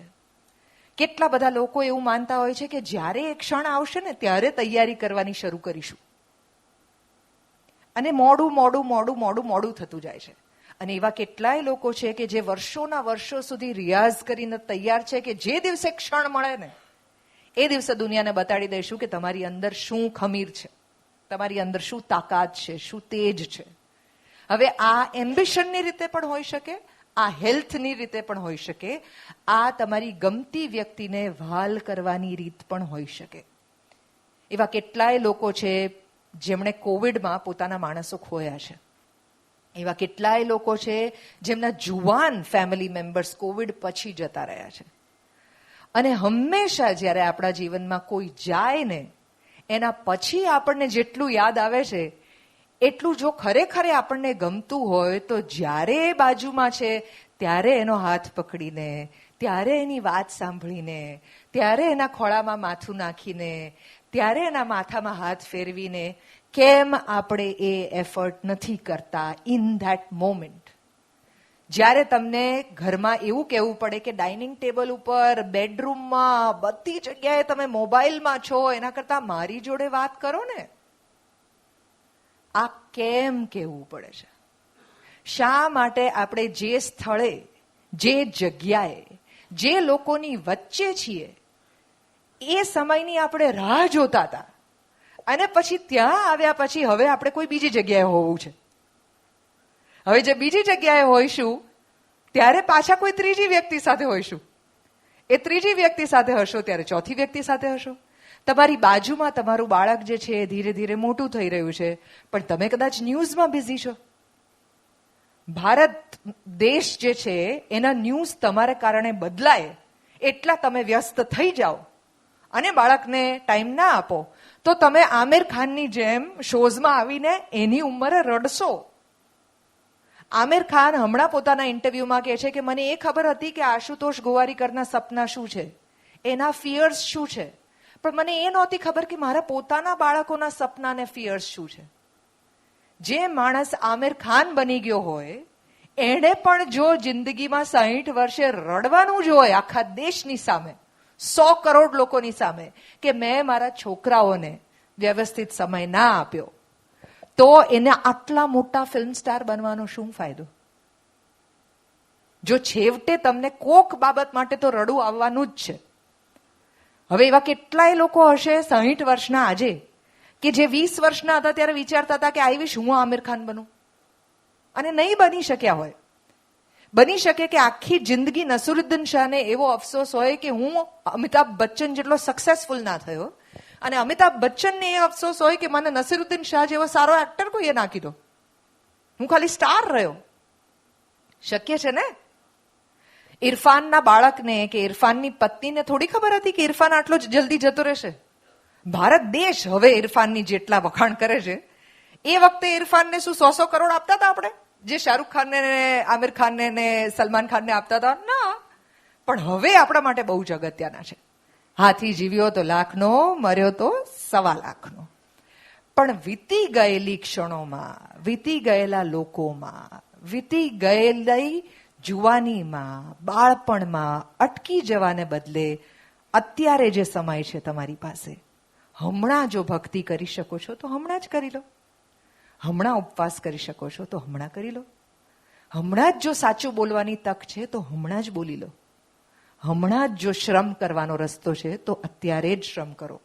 કેટલા બધા લોકો એવું માનતા હોય છે કે જ્યારે એ ક્ષણ આવશે ને ત્યારે તૈયારી કરવાની શરૂ કરીશું, અને મોડું મોડું મોડું મોડું મોડું થતું જાય છે. અને એવા કેટલાય લોકો છે કે જે વર્ષોના વર્ષો સુધી રિયાઝ કરીને તૈયાર છે કે જે દિવસે ક્ષણ મળે ને એ દિવસે દુનિયાને બતાડી દઈશું કે તમારી અંદર શું ખમીર છે, તમારી અંદર શું તાકાત છે, શું તેજ છે. હવે આ એમ્બિશનની રીતે પણ હોઈ શકે, આ હેલ્થની રીતે પણ હોઈ શકે, આ તમારી ગમતી વ્યક્તિને વહાલ કરવાની રીત પણ હોઈ શકે. એવા કેટલાય લોકો છે જેમણે કોવિડમાં પોતાના માણસો ખોયા છે. એવા કેટલાય લોકો છે જેમના જુવાન ફેમિલી મેમ્બર્સ કોવિડ પછી જતા રહ્યા છે. અને હંમેશા જ્યારે આપણા જીવનમાં કોઈ જાય ને એના પછી આપણને જેટલું યાદ આવે છે એટલું જો ખરેખર આપણને ગમતું હોય તો જ્યારે એ બાજુમાં છે ત્યારે એનો હાથ પકડીને, ત્યારે એની વાત સાંભળીને, ત્યારે એના ખોળામાં માથું નાખીને, ત્યારે એના માથામાં હાથ ફેરવીને કેમ આપણે એ એફર્ટ નથી કરતા ઇન ધેટ મોમેન્ટ. જ્યારે તમને ઘરમાં એવું કહેવું પડે કે ડાઇનિંગ ટેબલ ઉપર, બેડરૂમમાં, બધી જગ્યાએ તમે મોબાઈલમાં છો, એના કરતા મારી જોડે વાત કરો ને. આ કેમ કહેવું પડે છે? શા માટે આપણે જે સ્થળે, જે જગ્યાએ, જે લોકોની વચ્ચે છીએ એ સમયની આપણે રાહ જોતા હતા, અને પછી ત્યાં આવ્યા પછી હવે આપણે કોઈ બીજી જગ્યાએ હોવું છે. હવે જે બીજી જગ્યાએ હોઈશું ત્યારે પાછા કોઈ ત્રીજી વ્યક્તિ સાથે હોઈશું. એ ત્રીજી વ્યક્તિ સાથે હશો ત્યારે ચોથી વ્યક્તિ સાથે હશો. તમારી બાજુમાં તમારું બાળક જે છે એ ધીરે ધીરે મોટું થઈ રહ્યું છે, પણ તમે કદાચ ન્યૂઝમાં બિઝી છો. ભારત દેશ જે છે એના ન્યૂઝ તમારે કારણે બદલાય એટલા તમે વ્યસ્ત થઈ જાઓ અને બાળકને ટાઈમ ના આપો તો તમે આમિર ખાનની જેમ શોઝમાં આવીને એની ઉંમરે રડશો. આમિર ખાન હમણાં પોતાના ઇન્ટરવ્યુમાં કહે છે કે મને એ ખબર હતી કે આશુતોષ ગોવારીકરના સપના શું છે, એના ફિયર્સ શું છે, પણ મને એ નહોતી ખબર કે મારા પોતાના બાળકોના સપના અને ફિયર્સ શું છે. જે માણસ આમિર ખાન બની ગયો હોય એણે પણ જો જિંદગીમાં 60 વર્ષે રડવાનું જ હોય આખા દેશની સામે, 100 કરોડ લોકોની સામે, કે મેં મારા છોકરાઓને વ્યવસ્થિત સમય ના આપ્યો, તો એને આટલા મોટા ફિલ્મ સ્ટાર બનવાનો શું ફાયદો? જો છેવટે તમને કોક બાબત માટે તો રડવું આવવાનું જ છે. હવે એવા કેટલાય લોકો હશે 60 વર્ષના આજે કે જે 20 વર્ષના હતા ત્યારે વિચારતા હતા કે આઈ વિશ હું આમિર ખાન બનું, અને નહીં બની શક્યા હોય. બની શકે કે આખી જિંદગી નસરુદ્દીન શાહને એવો અફસોસ હોય કે હું અમિતાભ બચ્ચન જેટલો સક્સેસફુલ ના થયો, અને અમિતાભ બચ્ચનને એ અફસોસ હોય કે મને નસીરુદ્દીન શાહ જેવો સારો એક્ટર કોઈએ ના કીધો, હું ખાલી સ્ટાર રહ્યો. શક્ય છે ને? ઇરફાનના બાળકને કે ઇરફાનની પત્નીને થોડી ખબર હતી કે ઇરફાન આટલો જ જલ્દી જતો રહેશે. ભારત દેશ હવે ઇરફાનની જેટલા વખાણ કરે છે, એ વખતે ઇરફાનને શું 100 કરોડ આપતા હતા આપણે, જે શાહરૂખ ખાનને, આમિર ખાનને ને સલમાન ખાનને આપતા હતા? ના. પણ હવે આપણા માટે બહુ જ અગત્યના છે. હાથી જીવ્યો તો લાખનો, મર્યો તો 1.25 લાખનો. પણ વીતી ગયેલી ક્ષણોમાં, વીતી ગયેલા લોકોમાં, વીતી ગયેલી જુવાનીમાં, બાળપણમાં અટકી જવાને બદલે અત્યારે જે સમય છે તમારી પાસે, હમણાં જો ભક્તિ કરી શકો છો તો હમણાં જ કરી લો. હમણાં ઉપવાસ કરી શકો છો તો હમણાં કરી લો. હમણાં જ જો સાચું બોલવાની તક છે તો હમણાં જ બોલી લો. હમણાં જ જો શ્રમ કરવાનો રસ્તો છે તો અત્યારે જ શ્રમ કરો.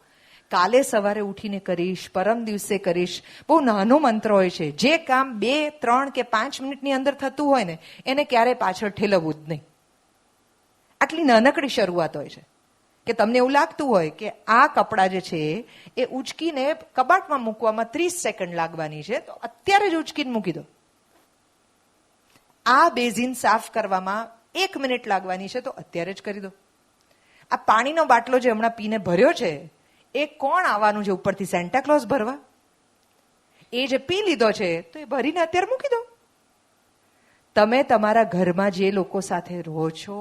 કાલે સવારે ઉઠીને કરીશ, પરમ દિવસે કરીશ, બહુ નાનો મંત્ર હોય છે. જે કામ 2, 3 કે 5 મિનિટની અંદર થતું હોય ને એને ક્યારેય પાછળ ઠેલવવું જ નહીં. આટલી નાનકડી શરૂઆત હોય છે કે તમને એવું લાગતું હોય કે આ કપડાં જે છે એ ઉચકીને કબાટમાં મૂકવામાં 30 સેકન્ડ લાગવાની છે, તો અત્યારે જ ઉચકીને મૂકી દો. આ બેઝિન સાફ કરવામાં 1 મિનિટ લાગવાની છે તો અત્યારે જ કરી દો. આ પાણીનો બાટલો જે હમણાં પીને ભર્યો છે એ કોણ આવવાનું છે ઉપરથી? સેન્ટા ક્લોઝ ભરવા? એ જે પી લીધો છે તો એ ભરીને અત્યારે મૂકી દો. તમે તમારા ઘરમાં જે લોકો સાથે રહો છો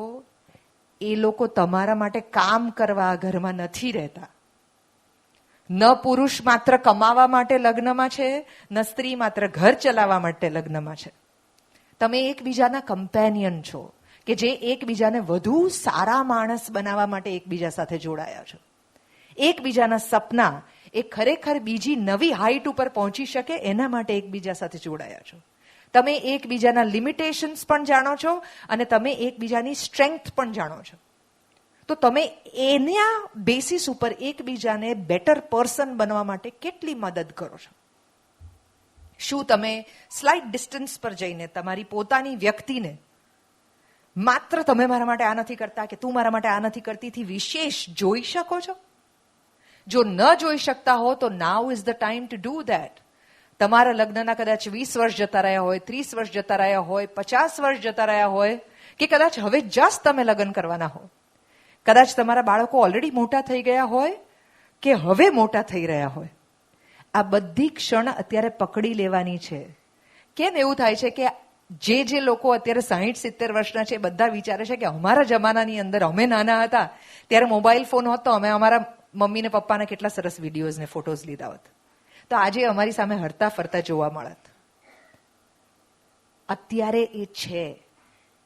એ લોકો તમારા માટે કામ કરવા ઘરમાં નથી રહેતા. ન પુરુષ માત્ર કમાવા માટે લગ્નમાં છે, ન સ્ત્રી માત્ર ઘર ચલાવવા માટે લગ્નમાં છે. તમે એકબીજાના કમ્પેનિયન છો કે જે એકબીજાને વધુ સારા માણસ બનાવવા માટે એકબીજા સાથે જોડાયા છો. એકબીજાના સપના એ ખરેખર બીજી નવી હાઈટ ઉપર પહોંચી શકે એના માટે એકબીજા સાથે જોડાયા છો. તમે એકબીજાના લિમિટેશન્સ પણ જાણો છો અને તમે એકબીજાની સ્ટ્રેન્થ પણ જાણો છો. તો તમે એના બેસિસ ઉપર એકબીજાને બેટર પર્સન બનવા માટે કેટલી મદદ કરો છો? શું તમે સ્લાઇટ ડિસ્ટન્સ પર જઈને તમારી પોતાની વ્યક્તિને માત્ર તમે મારા માટે આ નથી કરતા કે તું મારા માટે આ નથી કરતીથી વિશેષ જોઈ શકો છો? જો ન જોઈ શકતા હો તો now is the time to do that. તમારા લગ્નના કદાચ 20 વર્ષ જતા રહ્યા હોય, 30 વર્ષ જતા રહ્યા હોય, 50 વર્ષ જતા રહ્યા હોય, કે કદાચ હવે જસ્ટ તમે લગ્ન કરવાના હો, કદાચ તમારા બાળકો ઓલરેડી મોટા થઈ ગયા હોય કે હવે મોટા થઈ રહ્યા હોય, આ બધી ક્ષણ અત્યારે પકડી લેવાની છે. કેમ એવું થાય છે કે જે લોકો અત્યારે 60-70 વર્ષના છે બધા વિચારે છે કે અમારા જમાનાની અંદર અમે નાના હતા ત્યારે મોબાઈલ ફોન હતો, અમે અમારા મમ્મી ને પપ્પાના કેટલા સરસ વિડીયોઝ ને ફોટોઝ લીધા હોત, તો આજે અમારી સામે હરતા ફરતા જોવા મળત. અત્યારે એ છે.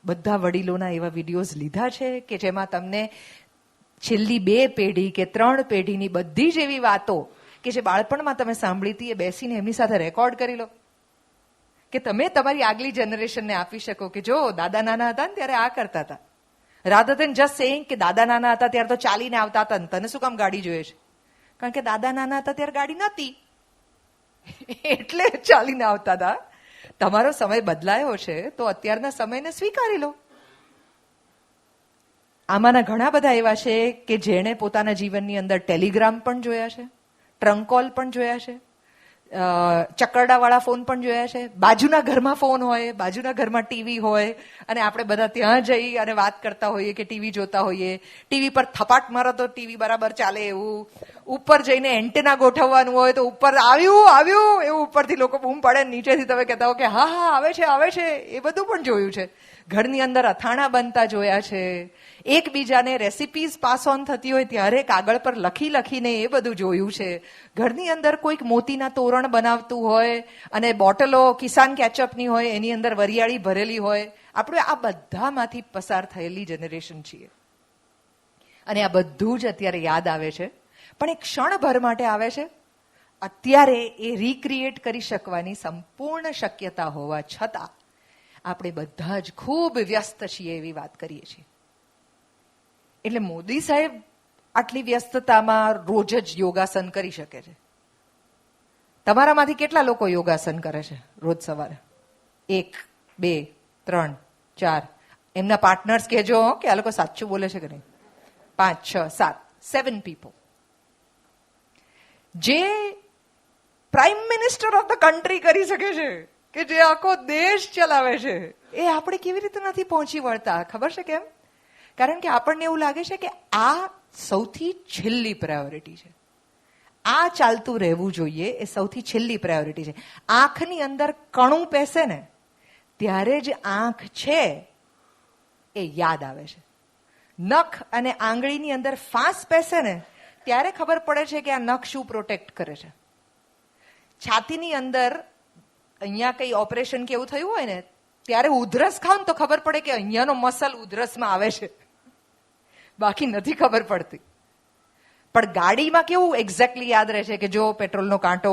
બધા વડીલોના એવા વિડીયોઝ લીધા છે કે જેમાં તમને છેલ્લી 2 પેઢી કે 3 પેઢીની બધી જ એવી વાતો કે જે બાળપણમાં તમે સાંભળી હતી એ બેસીને એમની સાથે રેકોર્ડ કરી લો, કે તમે તમારી આગલી જનરેશનને આપી શકો કે જો દાદા નાના હતા ને ત્યારે આ કરતા હતા. રાધર દેન જસ્ટ સેઇંગ કે દાદા નાના હતા ત્યારે તો ચાલીને આવતા હતા ને તને શું કામ ગાડી જોઈએ છે? કારણ કે દાદા નાના હતા ત્યારે ગાડી નહોતી એટલે ચાલીને આવતા હતા. તમારો સમય બદલાયો છે તો અત્યારના સમયને સ્વીકારી લો. આમાંના ઘણા બધા એવા છે કે જેણે પોતાના જીવનની અંદર ટેલિગ્રામ પણ જોયા છે, ટ્રંક કોલ પણ જોયા છે, ચકરડાવાળા ફોન પણ જોયા છે, બાજુના ઘરમાં ફોન હોય, બાજુના ઘરમાં ટીવી હોય અને આપણે બધા ત્યાં જઈ અને વાત કરતા હોઈએ કે ટીવી જોતા હોઈએ. ટીવી પર થપાટ મારો તો ટીવી બરાબર ચાલે એવું, ઉપર જઈને એન્ટેના ગોઠવવાનું હોય તો ઉપર આવ્યું આવ્યું એવું ઉપરથી લોકો બૂમ પાડે, નીચેથી તમે કહેતા હો કે હા હા આવે છે આવે છે, એ બધું પણ જોયું છે. ઘરની અંદર અથાણા બનતા જોયા છે, એકબીજાને રેસિપીઝ પાસ ઓન થતી હોય ત્યારે કાગળ પર લખી લખીને એ બધું જોયું છે. ઘરની અંદર કોઈક મોતીના તોરણ બનાવતું હોય અને બોટલો કિસાન કેચઅપની હોય એની અંદર વરિયાળી ભરેલી હોય. આપણે આ બધામાંથી પસાર થયેલી જનરેશન છીએ અને આ બધું જ અત્યારે યાદ આવે છે, પણ એક ક્ષણભર માટે આવે છે અત્યારે એ રિક્રિએટ કરી શકવાની સંપૂર્ણ શક્યતા હોવા છતાં આપણે બધા જ ખૂબ વ્યસ્ત છીએ એવી વાત કરીએ છીએ. એટલે મોદી સાહેબ આટલી વ્યસ્તતામાં રોજ જ યોગાસન કરી શકે છે. તમારામાંથી કેટલા લોકો યોગાસન કરે છે રોજ સવારે? 1, 2, 3, 4. એમના પાર્ટનર્સ કહેજો કે આ લોકો સાચું બોલે છે કે નહીં. 5, 6, 7, 7 people. જે prime minister of the country કરી શકે છે, કે જે આખો દેશ ચલાવે છે, એ આપણે કેવી રીતે નથી પહોંચી વળતા? ખબર છે કેમ? કારણ કે આપણને એવું લાગે છે કે આ સૌથી છેલ્લી પ્રાયોરિટી છે. આ ચાલતું રહેવું જોઈએ એ સૌથી છેલ્લી પ્રાયોરિટી છે. આંખની અંદર કણું પેસે ને ત્યારે જ આંખ છે એ યાદ આવે છે. નખ અને આંગળીની અંદર ફાંસ પેસે ને ત્યારે ખબર પડે છે કે આ નખ શું પ્રોટેક્ટ કરે છે. છાતીની અંદર અહીંયા કઈ ઓપરેશન કે એવું થયું હોય ને ત્યારે ઉધરસ ખાવ તો ખબર પડે કે અહીંયાનો મસલ ઉધરસમાં આવે છે, બાકી નથી ખબર પડતી. પણ ગાડીમાં કેવું એક્ઝેક્ટલી યાદ રહે છે કે જો પેટ્રોલનો કાંટો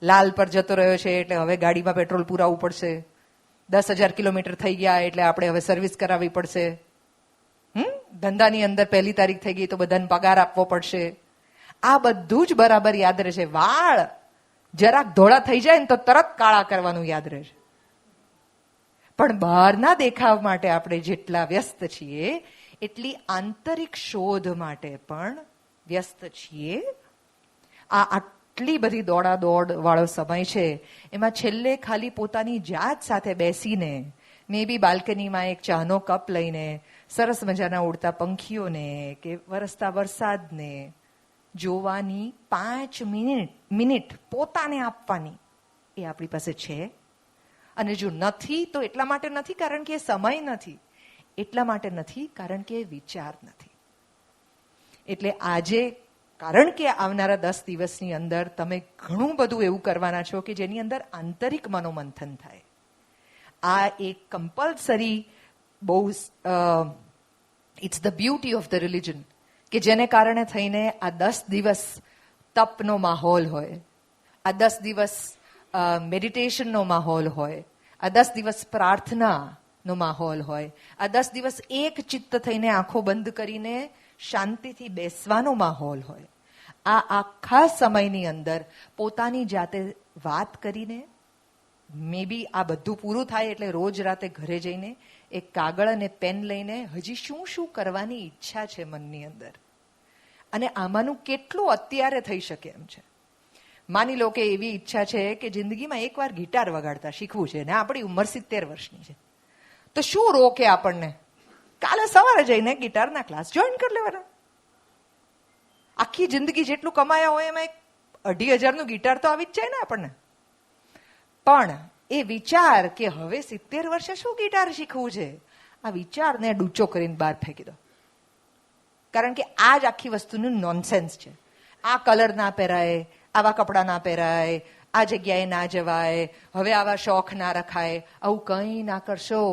લાલ પર જતો રહ્યો છે એટલે હવે ગાડીમાં પેટ્રોલ પુરાવવું પડશે. 10,000 કિલોમીટર થઈ ગયા એટલે આપણે હવે સર્વિસ કરાવવી પડશે. ધંધાની અંદર 1 તારીખ થઈ ગઈ તો બધાને પગાર આપવો પડશે. આ બધું જ બરાબર યાદ રહે છે. વાળ જરાક ધોળા થઈ જાય ને તો તરત કાળા કરવાનું યાદ રહે છે. પણ બહારના દેખાવ માટે આપણે જેટલા વ્યસ્ત છીએ એટલી આંતરિક શોધ માટે પણ વ્યસ્ત છીએ. આટલી બધી દોડાદોડ વાળો સમય છે, એમાં છેલ્લે ખાલી પોતાની જાત સાથે બેસીને મે બી બાલ્કનીમાં એક ચાનો કપ લઈને સરસ મજાના ઉડતા પંખીઓને કે વરસતા વરસાદને જોવાની 5 મિનિટ પોતાને આપવાની એ આપણી પાસે છે. અને જો નથી તો એટલા માટે નથી કારણ કે સમય નથી, એટલા માટે નથી કારણ કે વિચાર નથી. એટલે આજે, કારણ કે આવનારા 10 દિવસની અંદર તમે ઘણું બધું એવું કરવાના છો કે જેની અંદર આંતરિક મનોમંથન થાય. આ એક કમ્પલસરી બહુ it's the beauty of the religion કે જેને કારણે થઈને આ 10 દિવસ તપનો માહોલ હોય, આ 10 દિવસ મેડિટેશનનો માહોલ હોય, આ 10 દિવસ પ્રાર્થનાનો માહોલ હોય, આ 10 દિવસ એક ચિત્ત થઈને આંખો બંધ કરીને શાંતિથી બેસવાનો માહોલ હોય. આ આખા સમયની અંદર પોતાની જાતે વાત કરીને મે બી આ બધું પૂરું થાય એટલે રોજ રાતે ઘરે જઈને એક કાગળ અને પેન લઈને હજી શું શું કરવાની ઈચ્છા છે મનની અંદર, અને આમાંનું કેટલું અત્યારે થઈ શકે એમ છે. માની લો કે એવી ઈચ્છા છે કે જિંદગીમાં એકવાર ગિટાર વગાડતા શીખવું છે ને આપણી ઉંમર 70 વર્ષની છે, તો શું રોકે આપણને? કાલે સવારે જઈને ગિટારના ક્લાસ જોઈન કરી લેવાના. આખી જિંદગી જેટલું કમાયા હોય એમાં 2,500નું ગિટાર તો આવી જ જાય ને આપણને. પણ એ વિચાર કે હવે 70 વર્ષે શું ગિટાર શીખવું છે, આ વિચારને ડૂચો કરીને બહાર ફેંકી દો. કારણ કે આ જ આખી વસ્તુનું નોનસેન્સ છે. આ કલર ના પહેરાય, આવા કપડાં ના પહેરાય, આ જગ્યાએ ના જવાય, હવે આવા શોખ ના રખાય, આવું કંઈ ના કરશો.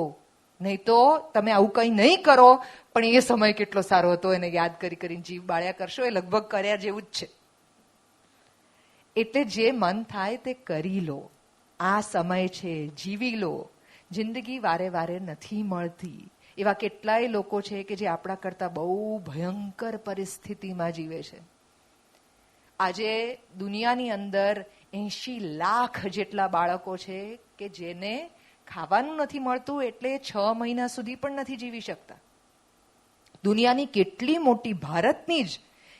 નહીં તો તમે આવું કંઈ નહીં કરો પણ એ સમય કેટલો સારો હતો એને યાદ કરી કરીને જીવ બાળ્યા કરશો. એ લગભગ કર્યા જેવું જ છે. એટલે જે મન થાય તે કરી લો. આ સમય છે, જીવી લો. જિંદગી વારે વારે નથી મળતી. એવા કેટલાય લોકો છે કે જે આપણા કરતા બહુ ભયંકર પરિસ્થિતિમાં જીવે છે. આજે દુનિયાની અંદર 80 લાખ જેટલા બાળકો છે કે જેને ખાવાનું નથી મળતું એટલે 6 મહિના સુધી પણ નથી જીવી શકતા. દુનિયાની કેટલી મોટી, ભારતની જ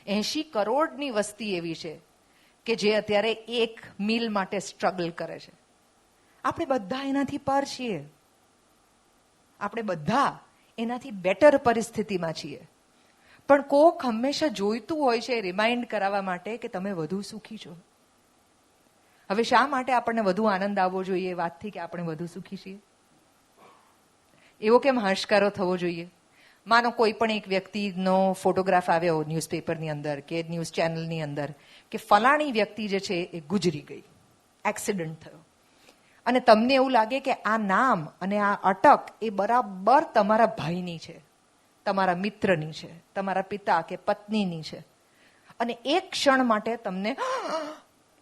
80 કરોડની વસ્તી એવી છે કે જે અત્યારે એક મીલ માટે સ્ટ્રગલ કરે છે. આપણે બધા એનાથી પર છીએ. આપણે બધા એનાથી બેટર પરિસ્થિતિમાં છીએ. પણ કોક હંમેશા જોઈતું હોય છે રિમાઇન્ડ કરાવવા માટે કે તમે વધુ સુખી છો. હવે શા માટે આપણને વધુ આનંદ આવવો જોઈએ એ વાતથી કે આપણે વધુ સુખી છીએ? એવો કેમ હાશકારો થવો જોઈએ? માનો કોઈ પણ એક વ્યક્તિનો ફોટોગ્રાફ આવ્યો ન્યૂઝપેપરની અંદર કે ન્યૂઝ ચેનલની અંદર કે ફલાણી વ્યક્તિ જે છે એ ગુજરી ગઈ, એક્સિડન્ટ થયો, અને તમને એવું લાગે કે આ નામ અને આ અટક એ બરાબર તમારા ભાઈની છે, તમારા મિત્રની છે, તમારા પિતા કે પત્નીની છે, અને એક ક્ષણ માટે તમને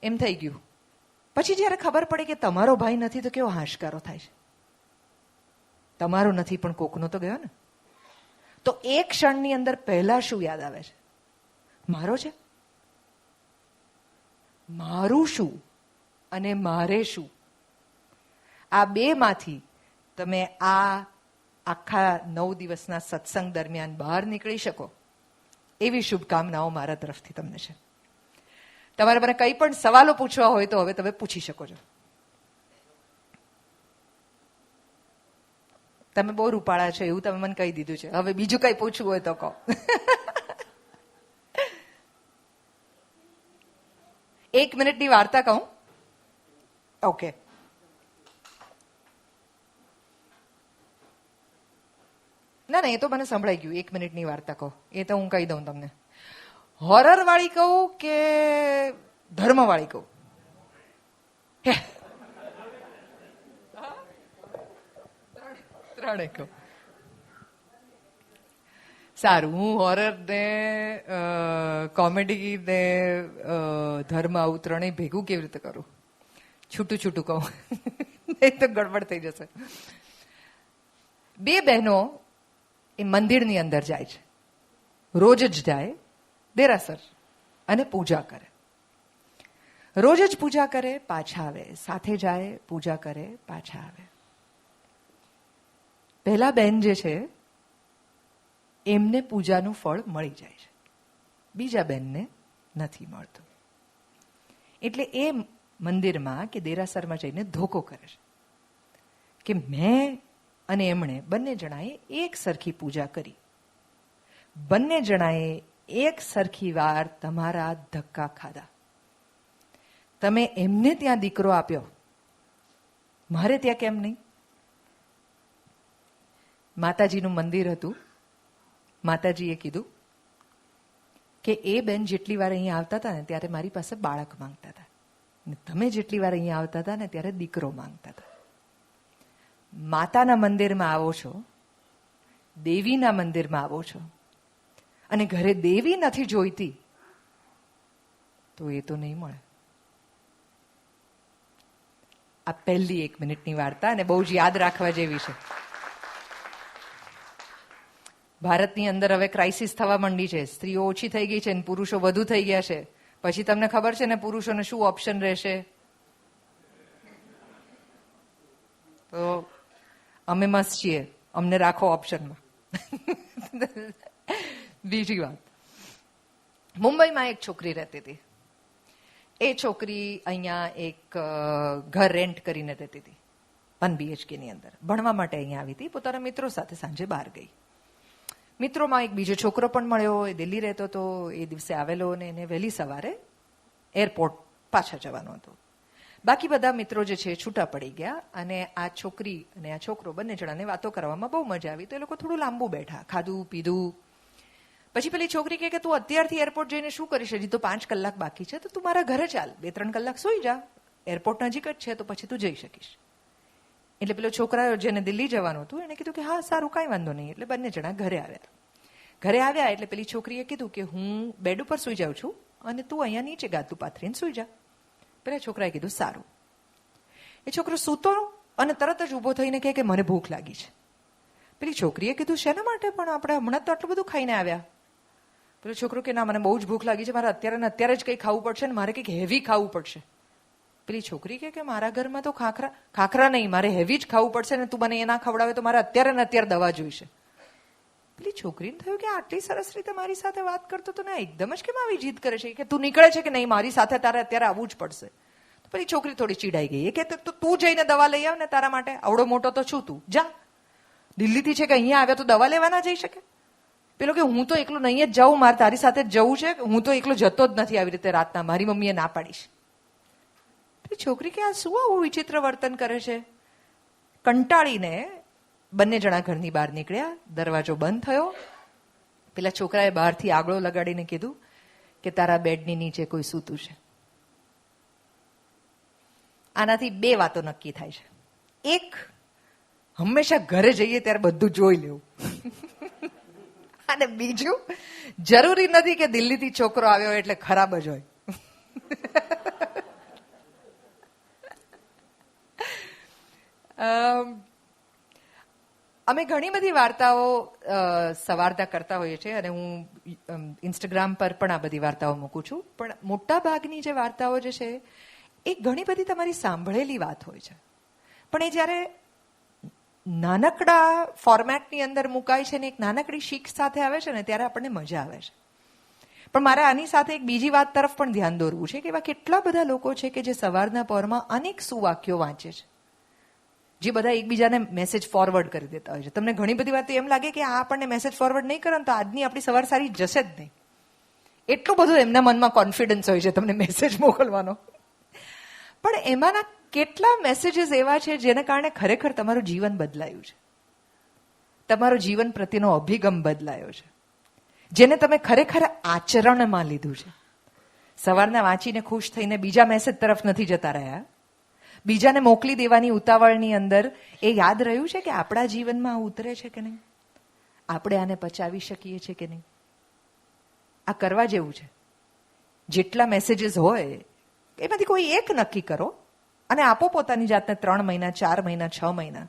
એમ થઈ ગયું. પછી જયારે ખબર પડે કે તમારો ભાઈ નથી તો કેવો હાશકારો થાય છે. તમારો નથી પણ કોકનો તો ગયો ને. તો એક ક્ષણની અંદર પહેલા શું યાદ આવે છે? મારો છે, મારું શું અને મારે શું. આ બે માંથી તમે આ આખા 9 દિવસના સત્સંગ દરમિયાન બહાર નીકળી શકો એવી શુભકામનાઓ મારા તરફથી તમને છે. તમારે મને કંઈ પણ સવાલો પૂછવા હોય તો હવે તમે પૂછી શકો છો. તમે બહુ રૂપાળા છો એવું તમે મને કહી દીધું છે. હવે બીજું કઈ પૂછવું હોય તો કહો. એક મિનિટની વાર્તા કહું? ઓકે. ના ના, એ તો મને સંભળાઈ ગયું. 1 મિનિટની વાર્તા કહો એ તો હું કહી દઉં તમને. હોરર વાળી કહું કે ધર્મ વાળી કહું? ત્રણે કહું. સારું, હું હોરર ને કોમેડી ને ધર્મ આવું ત્રણેય ભેગું કેવી રીતે કરું? છૂટું છૂટું કહું નહીં તો ગડબડ થઈ જશે. બે બહેનો એ મંદિરની અંદર જાય છે. રોજ જ જાય દેરાસર અને પૂજા કરે. રોજ જ પૂજા કરે, પાછા આવે, સાથે જાય, પૂજા કરે, પાછા આવે. પહેલા બેન જે છે એમને પૂજાનું ફળ મળી જાય છે, બીજા બેનને નથી મળતું. એટલે એ મંદિરમાં કે દેરાસરમાં જઈને ધોકો કરે છે કે મેં અને એમણે બંને જણાએ એક સરખી પૂજા કરી, બંને જણાએ એક સરખી વાર તમારા ધક્કા ખાધા. તમે એમને ત્યાં દીકરો આપ્યો, મારે ત્યાં કેમ નહીં? માતાજીનું મંદિર હતું. માતાજીએ કીધું કે એ બેન જેટલી વાર અહીંયા આવતા હતા ને ત્યારે મારી પાસે બાળક માંગતા હતા, તમે જેટલી વાર અહીંયા આવતા હતા ને ત્યારે દીકરો માંગતા હતા. માતાના મંદિરમાં આવો છો, દેવીના મંદિરમાં આવો છો, અને ઘરે દેવી નથી જોઈતી તો એ તો નહીં મળે. આ પહેલી 1 મિનિટની વાર્તા અને બહુ જ યાદ રાખવા જેવી છે. ભારતની અંદર હવે ક્રાઇસિસ થવા માંડી છે. સ્ત્રીઓ ઓછી થઈ ગઈ છે અને પુરુષો વધુ થઈ ગયા છે. પછી તમને ખબર છે ને પુરુષોને શું ઓપ્શન રહેશે? તો અમે મસ્ત છીએ, અમને રાખો ઓપ્શનમાં. બીજી વાત, મુંબઈમાં એક છોકરી રહેતી હતી. એ છોકરી અહીંયા એક ઘર રેન્ટ કરીને રહેતી હતી 1 BHK ની અંદર. ભણવા માટે અહીંયા આવી હતી. પોતાના મિત્રો સાથે સાંજે બહાર ગઈ. મિત્રોમાં એક બીજો છોકરો પણ મળ્યો. એ દિલ્હી રહેતો હતો. એ દિવસે આવેલો અને એને વહેલી સવારે એરપોર્ટ પાછા જવાનું હતું. બાકી બધા મિત્રો જે છે છૂટા પડી ગયા અને આ છોકરી અને આ છોકરો બંને જણાને વાતો કરવામાં બહુ મજા આવી. તો એ લોકો થોડું લાંબુ બેઠા, ખાધું પીધું. પછી પેલી છોકરી કહે કે તું અત્યારથી એરપોર્ટ જઈને શું કરીશ? હજી તો 5 કલાક બાકી છે, તો તું મારા ઘરે ચાલ, 2-3 કલાક સુઈ જા, એરપોર્ટ નજીક જ છે તો પછી તું જઈ શકીશ. એટલે પેલો છોકરા જેને દિલ્હી જવાનું હતું એને કીધું કે હા સારું, કાંઈ વાંધો નહીં. એટલે બંને જણા ઘરે આવ્યા. ઘરે આવ્યા એટલે પેલી છોકરીએ કીધું કે હું બેડ ઉપર સુઈ જાઉં છું અને તું અહીંયા નીચે ગાતું પાથરીને સુઈ જા. પેલા છોકરાએ કીધું સારું. એ છોકરો સૂતો અને તરત જ ઊભો થઈને કહે કે મને ભૂખ લાગી છે. પેલી છોકરીએ કીધું શેના માટે? પણ આપણે હમણાં તો આટલું બધું ખાઈને આવ્યા. પેલો છોકરો કે ના, મને બહુ જ ભૂખ લાગી છે, મારે અત્યારે ને અત્યારે જ કંઈ ખાવું પડશે ને મારે કંઈક હેવી ખાવું પડશે. પેલી છોકરી કે મારા ઘરમાં તો ખાખરા નહીં, મારે હેવી જ ખાવું પડશે ને તું મને એ ના ખવડાવે તો મારે અત્યારે ને અત્યારે દવા જોઈશે. પેલી છોકરીને થયું કે આટલી સરસ રીતે મારી સાથે વાત કરતો તો ને એકદમ જ કેમ આવી જીદ કરે છે કે તું નીકળે છે કે નહીં, મારી સાથે તારે અત્યારે આવવું જ પડશે. તો પેલી છોકરી થોડી ચીડાઈ ગઈ કે તું જઈને દવા લઈ આવ ને, તારા માટે આવડો મોટો તો છું તું, જા. દિલ્હીથી છે કે અહીંયા આવ્યા તો દવા લેવા ના જઈ શકે? પેલો કે હું તો એકલો નહીં જ જાઉં, મારે તારી સાથે જ જવું છે, હું તો એકલો જતો જ નથી આવી રીતે રાતના, મારી મમ્મીએ ના પાડીશ. પેલી છોકરી કે આ શું આવું વિચિત્ર વર્તન કરે છે? કંટાળીને બંને જણા ઘરની બહાર નીકળ્યા. દરવાજો બંધ થયો. પેલા છોકરાએ બહારથી આગળો લગાડીને કીધું કે તારા બેડની નીચે કોઈ સૂતું છે. આનાથી 2 વાતો નક્કી થાય છે. એક, હંમેશા ઘરે જઈએ ત્યારે બધું જોઈ લેવું. અને બીજું, જરૂરી નથી કે દિલ્હીથી છોકરો આવ્યો એટલે ખરાબ જ હોય. અમે ઘણી બધી વાર્તાઓ સવારના કરતા હોઈએ છીએ અને હું ઇન્સ્ટાગ્રામ પર પણ આ બધી વાર્તાઓ મૂકું છું. પણ મોટા ભાગની જે વાર્તાઓ જે છે એ ઘણી બધી તમારી સાંભળેલી વાત હોય છે, પણ એ જ્યારે નાનકડા ફોર્મેટની અંદર મુકાય છે ને એક નાનકડી શીખ સાથે આવે છે ને ત્યારે આપણને મજા આવે છે. પણ મારે આની સાથે એક બીજી વાત તરફ પણ ધ્યાન દોરવું છે કે એવા કેટલા બધા લોકો છે કે જે સવારના પહોરમાં અનેક સુવાક્યો વાંચે છે, જે બધા એકબીજાને મેસેજ ફોરવર્ડ કરી દેતા હોય છે. તમને ઘણી બધી વાત એમ લાગે કે આ આપણને મેસેજ ફોરવર્ડ નહીં કરે તો આજની આપણી સવાર સારી જશે જ નહીં. એટલું બધું એમના મનમાં કોન્ફિડન્સ હોય છે તમને મેસેજ મોકલવાનો. પણ એમાંના કેટલા મેસેજીસ એવા છે જેને કારણે ખરેખર તમારું જીવન બદલાયું છે, તમારો જીવન પ્રત્યેનો અભિગમ બદલાયો છે, જેને તમે ખરેખર આચરણમાં લીધું છે. સવારના વાંચીને ખુશ થઈને બીજા મેસેજ તરફ નથી જતા રહ્યા, બીજાને મોકલી દેવાની ઉતાવળની અંદર એ યાદ રહ્યું છે કે આપણા જીવનમાં આ ઉતરે છે કે નહીં, આપણે આને પચાવી શકીએ છીએ કે નહીં. આ કરવા જેવું છે. જેટલા મેસેજીસ હોય એમાંથી કોઈ એક નક્કી કરો અને આપો પોતાની જાતને 3 મહિના, 4 મહિના, 6 મહિના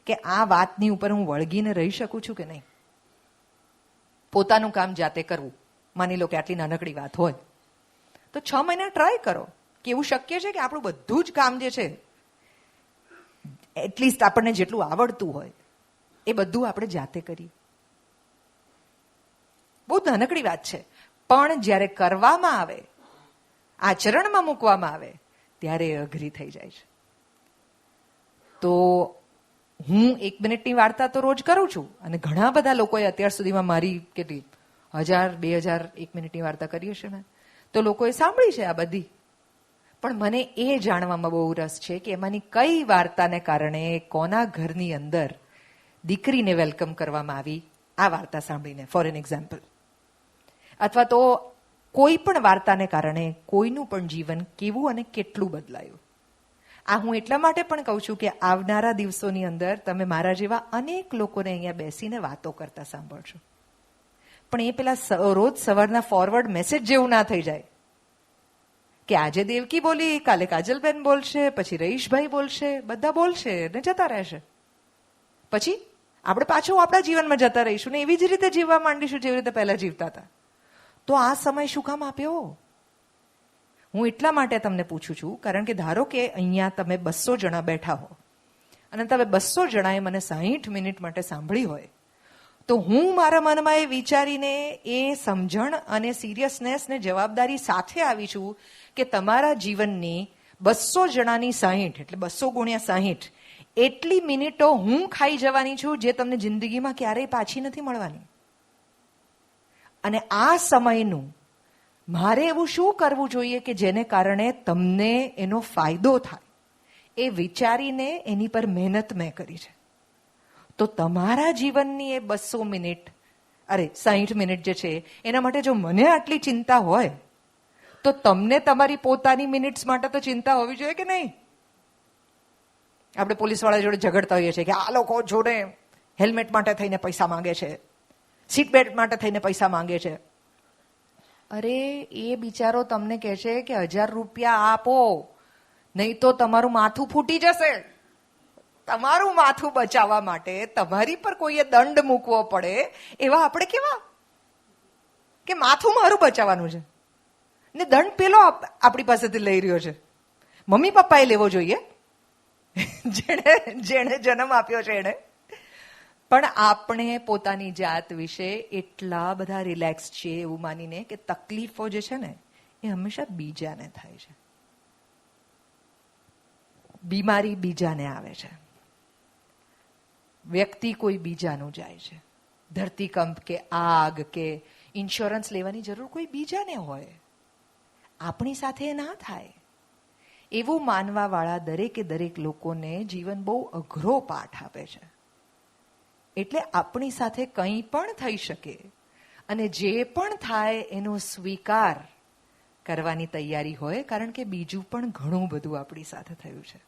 કે આ વાતની ઉપર હું વળગીને રહી શકું છું કે નહીં. પોતાનું કામ જાતે કરવું, માની લો કે આટલી નાનકડી વાત હોય તો 6 મહિના ટ્રાય કરો કે એવું શક્ય છે કે આપણું બધું જ કામ જે છે એટલીસ્ટ આપણને જેટલું આવડતું હોય એ બધું આપણે જાતે કરીએ. બહુ નાનકડી વાત છે, પણ જ્યારે કરવામાં આવે, આચરણમાં મૂકવામાં આવે ત્યારે એ અઘરી થઈ જાય છે. તો હું 1 મિનિટની વાર્તા તો રોજ કરું છું અને ઘણા બધા લોકોએ અત્યાર સુધીમાં મારી કેટલી 1000, 2000 1 મિનિટની વાર્તા કરી હશે ને, તો લોકોએ સાંભળી છે આ બધી. પણ મને એ જાણવામાં બહુ રસ છે કે એમાંની કઈ વાર્તાને કારણે કોના ઘરની અંદર દીકરીને વેલકમ કરવામાં આવી આ વાર્તા સાંભળીને, ફોર એન એક્ઝામ્પલ. અથવા તો કોઈ પણ વાર્તાને કારણે કોઈનું પણ જીવન કેવું અને કેટલું બદલાયું. આ હું એટલા માટે પણ કહું છું કે આવનારા દિવસોની અંદર તમે મારા જેવા અનેક લોકોને અહીંયા બેસીને વાતો કરતા સાંભળશો. પણ એ પેલા રોજ સવારના ફોરવર્ડ મેસેજ જેવું ના થઈ જાય કે આજે દેવકી બોલી, કાલે કાજલબેન બોલશે, પછી રઈશભાઈ બોલશે, બધા બોલશે ને જતા રહેશે. પછી આપણે પાછું આપણા જીવનમાં જતા રહીશું ને એવી જ રીતે જીવવા માંડીશું જેવી રીતે પહેલા જીવતા હતા. તો આ સમય શું કામ આપ્યો? હું એટલા માટે તમને પૂછું છું કારણ કે ધારો કે અહીંયા તમે 200 જણા બેઠા હો અને તમે 200 જણાએ મને 60 મિનિટ માટે સાંભળી હોય, તો હું મારા મનમાં એ વિચારીને એ સમજણ અને સિરિયસનેસ ને જવાબદારી સાથે આવી છું કે તમારા જીવનની 200 જણાની 60 એટલે 200 ગુણ્યા 60 એટલી મિનિટો હું ખાઈ જવાની છું જે તમને જિંદગીમાં ક્યારેય પાછી નથી મળવાની. અને આ સમયનું મારે એવું શું કરવું જોઈએ કે જેને કારણે તમને એનો ફાયદો થાય એ વિચારીને એની પર મહેનત મેં કરી છે. તો તમારા જીવનની એ 200 મિનિટ, 60 મિનિટ જે છે એના માટે જો મને આટલી ચિંતા હોય તો તમને તમારી પોતાની મિનિટ્સ માટે તો ચિંતા હોવી જોઈએ કે નહીં? આપણે પોલીસવાળા જોડે ઝઘડતા હોઈએ છીએ કે આ લોકો જોડે હેલ્મેટ માટે થઈને પૈસા માંગે છે, સીટ બેલ્ટ માટે થઈને પૈસા માંગે છે. અરે એ બિચારો તમને કહે છે કે 1000 રૂપિયા આપો નહીં તો તમારું માથું ફૂટી જશે. તમારું માથું બચાવવા માટે તમારી પર કોઈએ દંડ મૂકવો પડે એવા આપણે કેવા કે માથું મારું બચાવવાનું છે ને દંડ પેલો આપણી પાસેથી લઈ રહ્યો છે. મમ્મી પપ્પાએ લેવો જોઈએ જેણે જન્મ આપ્યો છે એને. પણ આપણે પોતાની જાત વિશે એટલા બધા રિલેક્સ છીએ એવું માનીને કે તકલીફો જે છે ને એ હંમેશા બીજાને થાય છે, બીમારી બીજાને આવે છે, વ્યક્તિ કોઈ બીજાનું જાય છે, ધરતીકંપ કે આગ કે ઇન્સ્યોરન્સ લેવાની જરૂર કોઈ બીજાને હોય, આપણી સાથે ના થાય. એવું માનવાવાળા દરેકે દરેક લોકોને જીવન બહુ અઘરો પાઠ આપે છે. એટલે આપણી સાથે કંઈ પણ થઈ શકે અને જે પણ થાય એનો સ્વીકાર કરવાની તૈયારી હોય, કારણ કે બીજું પણ ઘણું બધું આપણી સાથે થયું છે.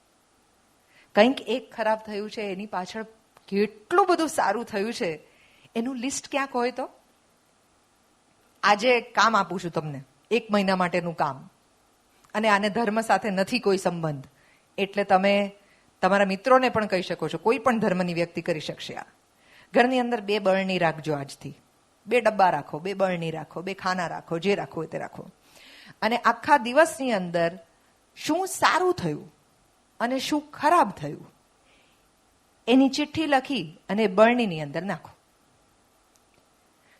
કંઈક એક ખરાબ થયું છે એની પાછળ કેટલું બધું સારું થયું છે એનું લિસ્ટ ક્યાંક હોય તો. આજે કામ આપું છું તમને, 1 મહિના માટેનું કામ, અને આને ધર્મ સાથે નથી કોઈ સંબંધ, એટલે તમે તમારા મિત્રોને પણ કહી શકો છો, કોઈ પણ ધર્મની વ્યક્તિ કરી શકશે આ. ઘરની અંદર 2 બરણી રાખજો આજથી, 2 ડબ્બા રાખો, 2 બરણી રાખો, 2 ખાના રાખો, જે રાખવું હોય તે રાખો. અને આખા દિવસની અંદર શું સારું થયું અને શું ખરાબ થયું એની ચિઠ્ઠી લખી અને બરણીની અંદર નાખો.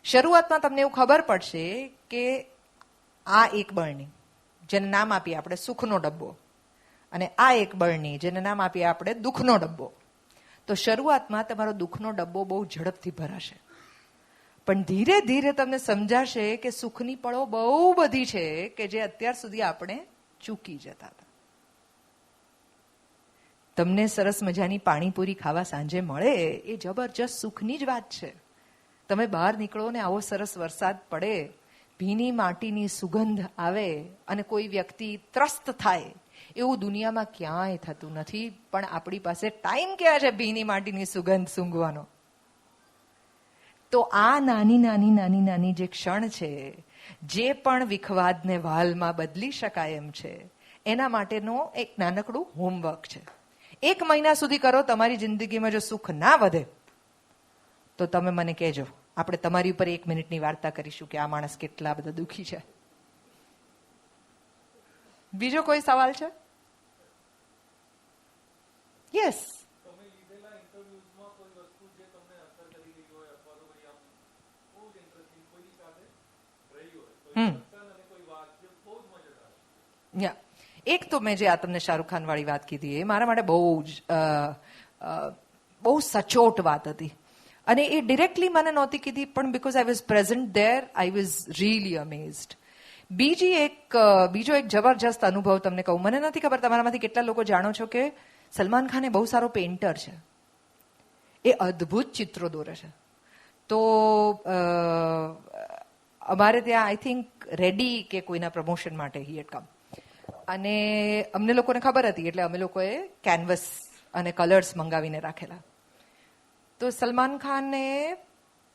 શરૂઆતમાં તમને એવું ખબર પડશે કે આ એક બરણી જેને નામ આપીએ આપણે સુખનો ડબ્બો, અને આ એક બરણી જેને નામ આપીએ આપણે દુઃખનો ડબ્બો. તો શરૂઆતમાં તમારો દુઃખનો ડબ્બો બહુ ઝડપથી ભરાશે, પણ ધીરે ધીરે તમને સમજાશે કે સુખની પળો બહુ બધી છે કે જે અત્યાર સુધી આપણે ચૂકી જતા હતા. તમને સરસ મજાની પાણીપુરી ખાવા સાંજે મળે એ જબરજસ્ત સુખની જ વાત છે. તમે બહાર નીકળો ને આવો સરસ વરસાદ પડે, ભીની માટીની સુગંધ આવે અને કોઈ વ્યક્તિ ત્રસ્ત થાય, એવું દુનિયામાં ક્યાંય થતું નથી. પણ આપણી પાસે ટાઈમ ક્યાં છે ભીની માટીની સુગંધ સૂંઘવાનો? તો આ નાની નાની નાની નાની જે ક્ષણ છે, જે પણ વિખવાદને વાલમાં બદલી શકાય એમ છે, એના માટેનો એક નાનકડું હોમવર્ક છે. 1 મહિના સુધી કરો. તમારી જિંદગીમાં જો સુખ ના વધે તો તમે મને કહેજો, આપણે તમારી ઉપર 1 મિનિટની વાર્તા કરીશું કે આ માણસ કેટલા બધા દુઃખી છે. બીજો કોઈ સવાલ છે? યસ. એક તો મેં જે આ તમને શાહરૂખ ખાન વાળી વાત કીધી એ મારા માટે બહુ સચોટ વાત હતી, અને એ ડિરેક્ટલી મને નહોતી કીધી, પણ because I was present there I was really amazed. બીજો એક જબરજસ્ત અનુભવ તમને કહું. મને નથી ખબર તમારામાંથી કેટલા લોકો જાણો છો કે સલમાન ખાન એ બહુ સારો પેઇન્ટર છે. એ અદ્ભુત ચિત્રો દોરે છે. તો અમારે ત્યાં આઈ થિંક રેડી કે કોઈના પ્રમોશન માટે હી હેડ કમ, અને અમને લોકોને ખબર હતી એટલે અમે લોકોએ કેનવસ અને કલર્સ મંગાવીને રાખેલા. તો સલમાન ખાને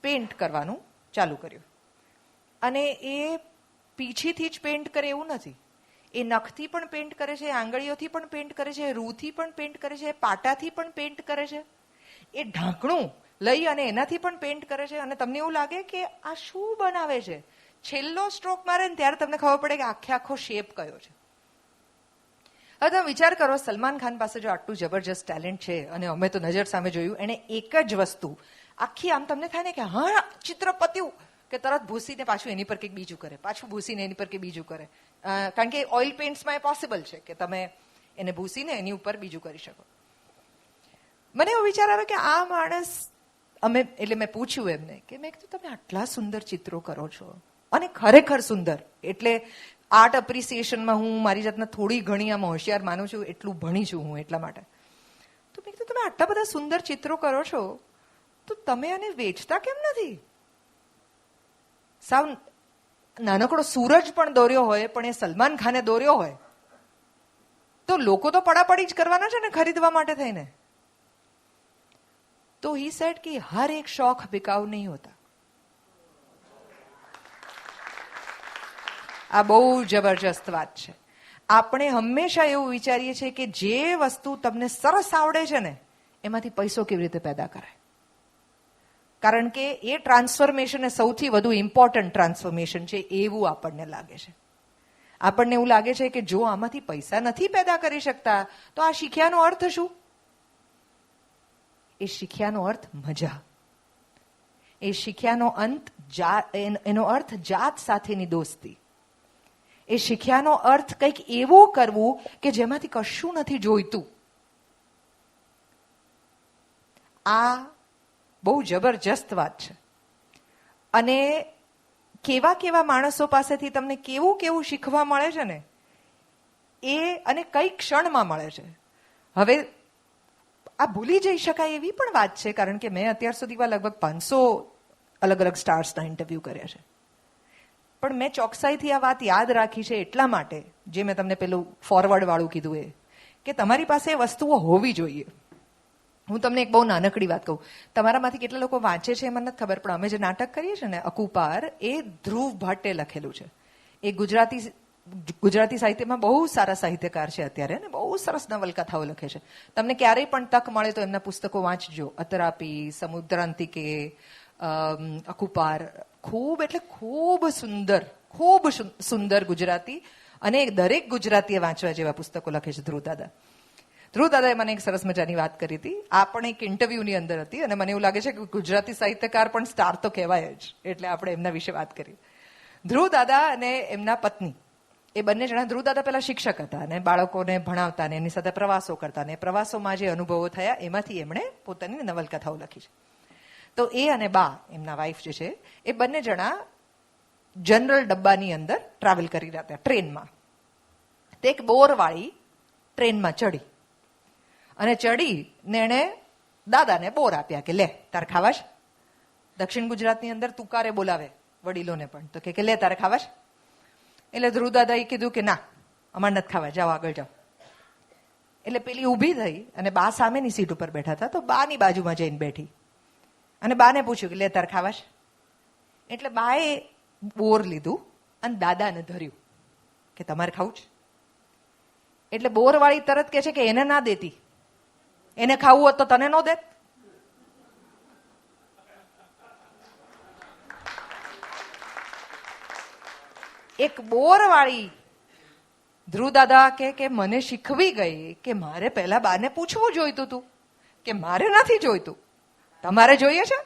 પેઇન્ટ કરવાનું ચાલુ કર્યું, અને એ પીછીથી જ પેઇન્ટ કરે એવું નથી. એ નખથી પણ પેઇન્ટ કરે છે, આંગળીઓથી પણ પેઇન્ટ કરે છે, રૂથી પણ પેઇન્ટ કરે છે, પાટાથી પણ પેઇન્ટ કરે છે. એ ઢાંકણું લઈ અને એનાથી પણ પેઇન્ટ કરે છે. અને તમને એવું લાગે કે આ શું બનાવે છે? છેલ્લો સ્ટ્રોક મારે ને ત્યારે તમને ખબર પડે કે આખો શેપ કયો છે. હવે તમે વિચાર કરો, સલમાન ખાન પાસે જો આટલું જબરજસ્ત ટેલેન્ટ છે, અને અમે તો નજર સામે જોયું, એને એક જ વસ્તુ આખી, આમ તમને થાય ને કે હા ચિત્ર પત્યું કે તરત ભૂસીને પાછું એની પર કંઈક બીજું કરે, પાછું ભૂસીને એની પર કંઈક બીજું કરે. કારણ કે ઓઇલ પેઇન્ટ્સમાં એ પોસિબલ છે કે તમે એને ભૂસીને એની ઉપર બીજું કરી શકો. મને એવો વિચાર આવે કે આ માણસ, એટલે મેં પૂછ્યું એમને કે મેં કીધું તમે આટલા સુંદર ચિત્રો કરો છો, અને ખરેખર સુંદર, એટલે આર્ટ એપ્રિસિએશનમાં હું મારી જાતને થોડી ઘણી આમ હોશિયાર માનું છું, એટલું ભણી છું હું એટલા માટે. તો મેં કીધું તમે આટલા બધા સુંદર ચિત્રો કરો છો તો તમે આને વેચતા કેમ નથી? સાવ નાનકડો સૂરજ પણ દોર્યો હોય, પણ એ સલમાન ખાને દોર્યો હોય તો લોકો તો પડાપડી જ કરવાના છે ને ખરીદવા માટે થઈને. तो ही सेड कि हर एक शौक बिकाऊ नहीं होता. આ બહુ જબરજસ્ત વાત છે. આપણે હંમેશા એવું વિચારીએ છીએ કે જે વસ્તુ તમને સરસ આવડે છે ને એમાંથી પૈસો કેવી રીતે પેદા કરાય, કારણ કે એ ટ્રાન્સફોર્મેશન એ સૌથી વધુ ઇમ્પોર્ટન્ટ ટ્રાન્સફોર્મેશન છે એવું આપણને લાગે છે. આપણને એવું લાગે છે કે જો આમાંથી પૈસા નથી પેદા કરી શકતા તો આ શીખ્યાનો અર્થ શું? એ શીખ્યાનો અર્થ મજા. એ શીખ્યાનો એનો અર્થ જાત સાથેની દોસ્તી. એ શીખ્યાનો અર્થ કંઈક એવું કરવું કે જેમાંથી કશું નથી જોઈતું. આ બહુ જબરજસ્ત વાત છે. અને કેવા કેવા માણસો પાસેથી તમને કેવું કેવું શીખવા મળે છે ને એ, અને કઈ ક્ષણમાં મળે છે. હવે આ ભૂલી જઈ શકાય એવી પણ વાત છે, કારણ કે મેં અત્યાર સુધીમાં લગભગ 500 અલગ અલગ સ્ટાર્સના ઇન્ટરવ્યુ કર્યા છે. પણ મેં ચોકસાઈથી આ વાત યાદ રાખી છે એટલા માટે, જે મેં તમને પેલું ફોરવર્ડ વાળું કીધું એ, કે તમારી પાસે એ વસ્તુઓ હોવી જોઈએ. હું તમને એક બહુ નાનકડી વાત કહું. તમારામાંથી કેટલા લોકો વાંચે છે એ મને નથી ખબર, પણ અમે જે નાટક કરીએ છીએ ને અકુપાર, એ ધ્રુવ ભટ્ટે લખેલું છે. એ ગુજરાતી ગુજરાતી સાહિત્યમાં બહુ સારા સાહિત્યકાર છે અત્યારે અને બહુ સરસ નવલકથાઓ લખે છે. તમને ક્યારેય પણ તક મળે તો એમના પુસ્તકો વાંચજો. અતરાપી, સમુદ્રાંતિકે, અકુપાર. ખૂબ એટલે ખૂબ સુંદર ગુજરાતી, અને દરેક ગુજરાતીએ વાંચવા જેવા પુસ્તકો લખે છે. ધ્રુવ દાદાએ મને એક સરસ મજાની વાત કરી હતી. આ પણ એક ઇન્ટરવ્યુની અંદર હતી અને મને એવું લાગે છે કે ગુજરાતી સાહિત્યકાર પણ સ્ટાર તો કહેવાય જ, એટલે આપણે એમના વિશે વાત કરી. ધ્રુવ દાદા અને એમના પત્ની, એ બંને જણા, ધ્રુવ દાદા પેલા શિક્ષક હતા અને બાળકોને ભણાવતા ને એની સાથે પ્રવાસો કરતા, ને પ્રવાસોમાં જે અનુભવો થયા એમાંથી એમણે પોતાની નવલકથાઓ લખી છે. તો એ અને બા, એમના વાઇફ જે છે, એ બંને જણા જનરલ ડબ્બાની અંદર ટ્રાવેલ કરી રહ્યા હતા ટ્રેનમાં. તે એક બોરવાળી ટ્રેનમાં ચડી અને ચડીને એણે દાદાને બોર આપ્યા કે લે તારે ખાવા છે. દક્ષિણ ગુજરાતની અંદર તુકારે બોલાવે વડીલોને પણ, તો કે લે તારે ખાવા છે. એટલે ધ્રુવ દાદાએ કીધું કે ના, અમારે નથી ખાવા, જાઓ આગળ જાઓ. એટલે પેલી ઊભી થઈ અને બા સામેની સીટ ઉપર બેઠા હતા, તો બાની બાજુમાં જઈને બેઠી અને બાને પૂછ્યું કે લે તારે ખાવા છે. એટલે બાએ બોર લીધું અને દાદાને ધર્યું કે તમારે ખાવું છે. એટલે બોરવાળી તરત કે છે કે એને ના દેતી, એને ખાવું હોત તો તને ન દેત. એક બોરવાળી ધ્રુવ દાદા કે મને શીખવી ગઈ કે મારે પહેલા બાને પૂછવું જોઈતું હતું કે મારે નથી જોઈતું, તમારે જોઈએ છે.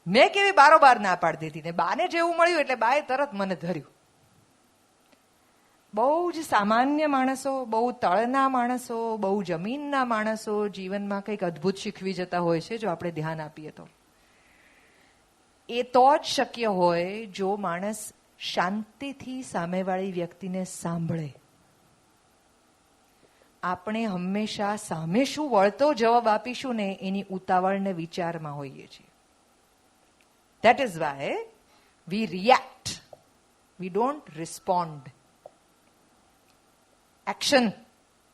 મેં કેવી બારોબાર ના પાડી દીધી ને બાને જેવું મળ્યું એટલે બાએ તરત મને ધર્યું. બહુ જ સામાન્ય માણસો, બહુ તળના માણસો, બહુ જમીનના માણસો જીવનમાં કંઈક અદ્ભુત શીખવી જતા હોય છે જો આપણે ધ્યાન આપીએ તો. એ તો જ શક્ય હોય જો માણસ શાંતિથી સામેવાળી વ્યક્તિને સાંભળે. આપણે હંમેશા સામે શું વળતો જવાબ આપીશું ને એની ઉતાવળને વિચારમાં હોઈએ છીએ. That is why we react. We don't respond. Action,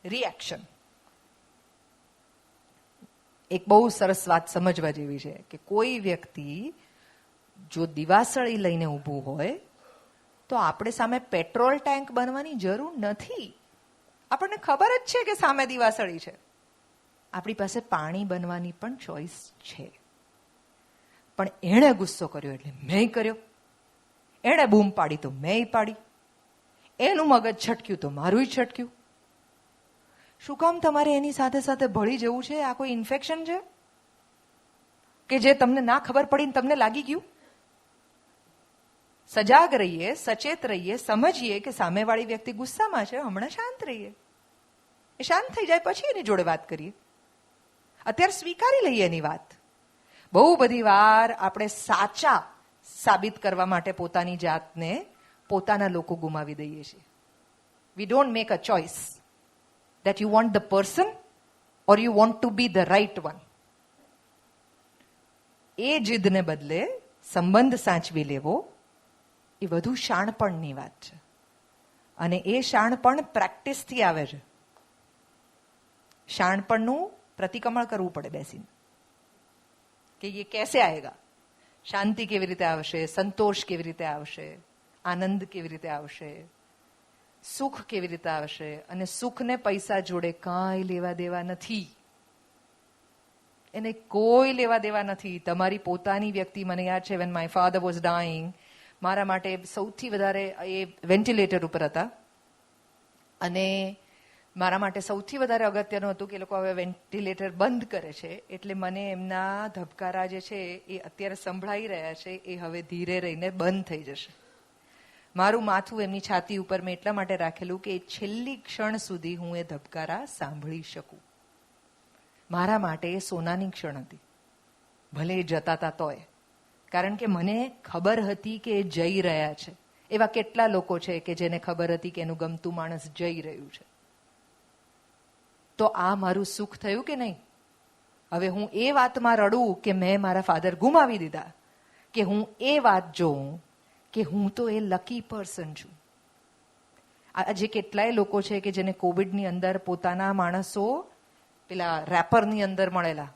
reaction. એક બહુ સરસ વાત સમજવા જેવી છે કે કોઈ વ્યક્તિ જો દિવાસળી લઈને ઊભું હોય તો આપણે સામે પેટ્રોલ ટેન્ક બનવાની જરૂર નથી. આપણને ખબર જ છે કે સામે દિવાસળી છે. આપણી પાસે પાણી બનવાની પણ ચોઈસ છે. પણ એણે ગુસ્સો કર્યો એટલે મેં કર્યો, એણે બૂમ પાડી તો મેં પાડી, એનું મગજ છટક્યું તો મારું છટક્યું. શું કામ તમારે એની સાથે સાથે ભળી જવું છે? આ કોઈ ઇન્ફેક્શન છે કે જે તમને ના ખબર પડીને તમને લાગી ગયું? સજાગ રહીએ, સચેત રહીએ, સમજીએ કે સામેવાળી વ્યક્તિ ગુસ્સામાં છે, હમણાં શાંત રહીએ. એ શાંત થઈ જાય પછી એની જોડે વાત કરીએ. અત્યારે સ્વીકારી લઈએ એની વાત. બહુ બધી વાર આપણે સાચા સાબિત કરવા માટે પોતાની જાતને પોતાના લોકો ગુમાવી દઈએ છીએ. We don't make a choice that you want the person or you want to be the right one. એ જીદને બદલે સંબંધ સાચવી લેવો એ વધુ શાણપણની વાત છે. અને એ શાણપણ પ્રેક્ટિસથી આવે છે. શાણપણનું પ્રતિક્રમણ કરવું પડે બેસીને કે એ કેસે આયેગા. શાંતિ કેવી રીતે આવશે, સંતોષ કેવી રીતે આવશે, આનંદ કેવી રીતે આવશે, સુખ કેવી રીતે આવશે. અને સુખને પૈસા જોડે કાંઈ લેવા દેવા નથી. એને કોઈ લેવા દેવા નથી. તમારી પોતાની વ્યક્તિ, મને યાદ છે when my father was dying, મારા માટે સૌથી વધારે એ વેન્ટિલેટર ઉપર હતા અને મારા માટે સૌથી વધારે અગત્યનું હતું કે એ લોકો હવે વેન્ટિલેટર બંધ કરે છે એટલે મને એમના ધબકારા જે છે એ અત્યારે સંભળાઈ રહ્યા છે એ હવે ધીરે રહીને બંધ થઈ જશે. મારું માથું એમની છાતી ઉપર મેં એટલા માટે રાખેલું કે છેલ્લી ક્ષણ સુધી હું એ ધબકારા સાંભળી શકું. મારા માટે એ સોનાની ક્ષણ હતી, ભલે એ જતા હતા તોય. કારણ કે મને ખબર હતી કે એ જઈ રહ્યા છે. એવા કેટલા લોકો છે કે જેને ખબર હતી કે એનું ગમતું માણસ જઈ રહ્યું છે. તો આ મારું સુખ થયું કે નહીં? હવે હું એ વાતમાં રડું કે મેં મારા ફાધર ગુમાવી દીધા, કે હું એ વાત જોઉં કે હું તો એ લકી પર્સન છું. આજે કેટલાય લોકો છે કે જેને કોવિડની અંદર પોતાના માણસો પેલા રેપરની અંદર મળેલા.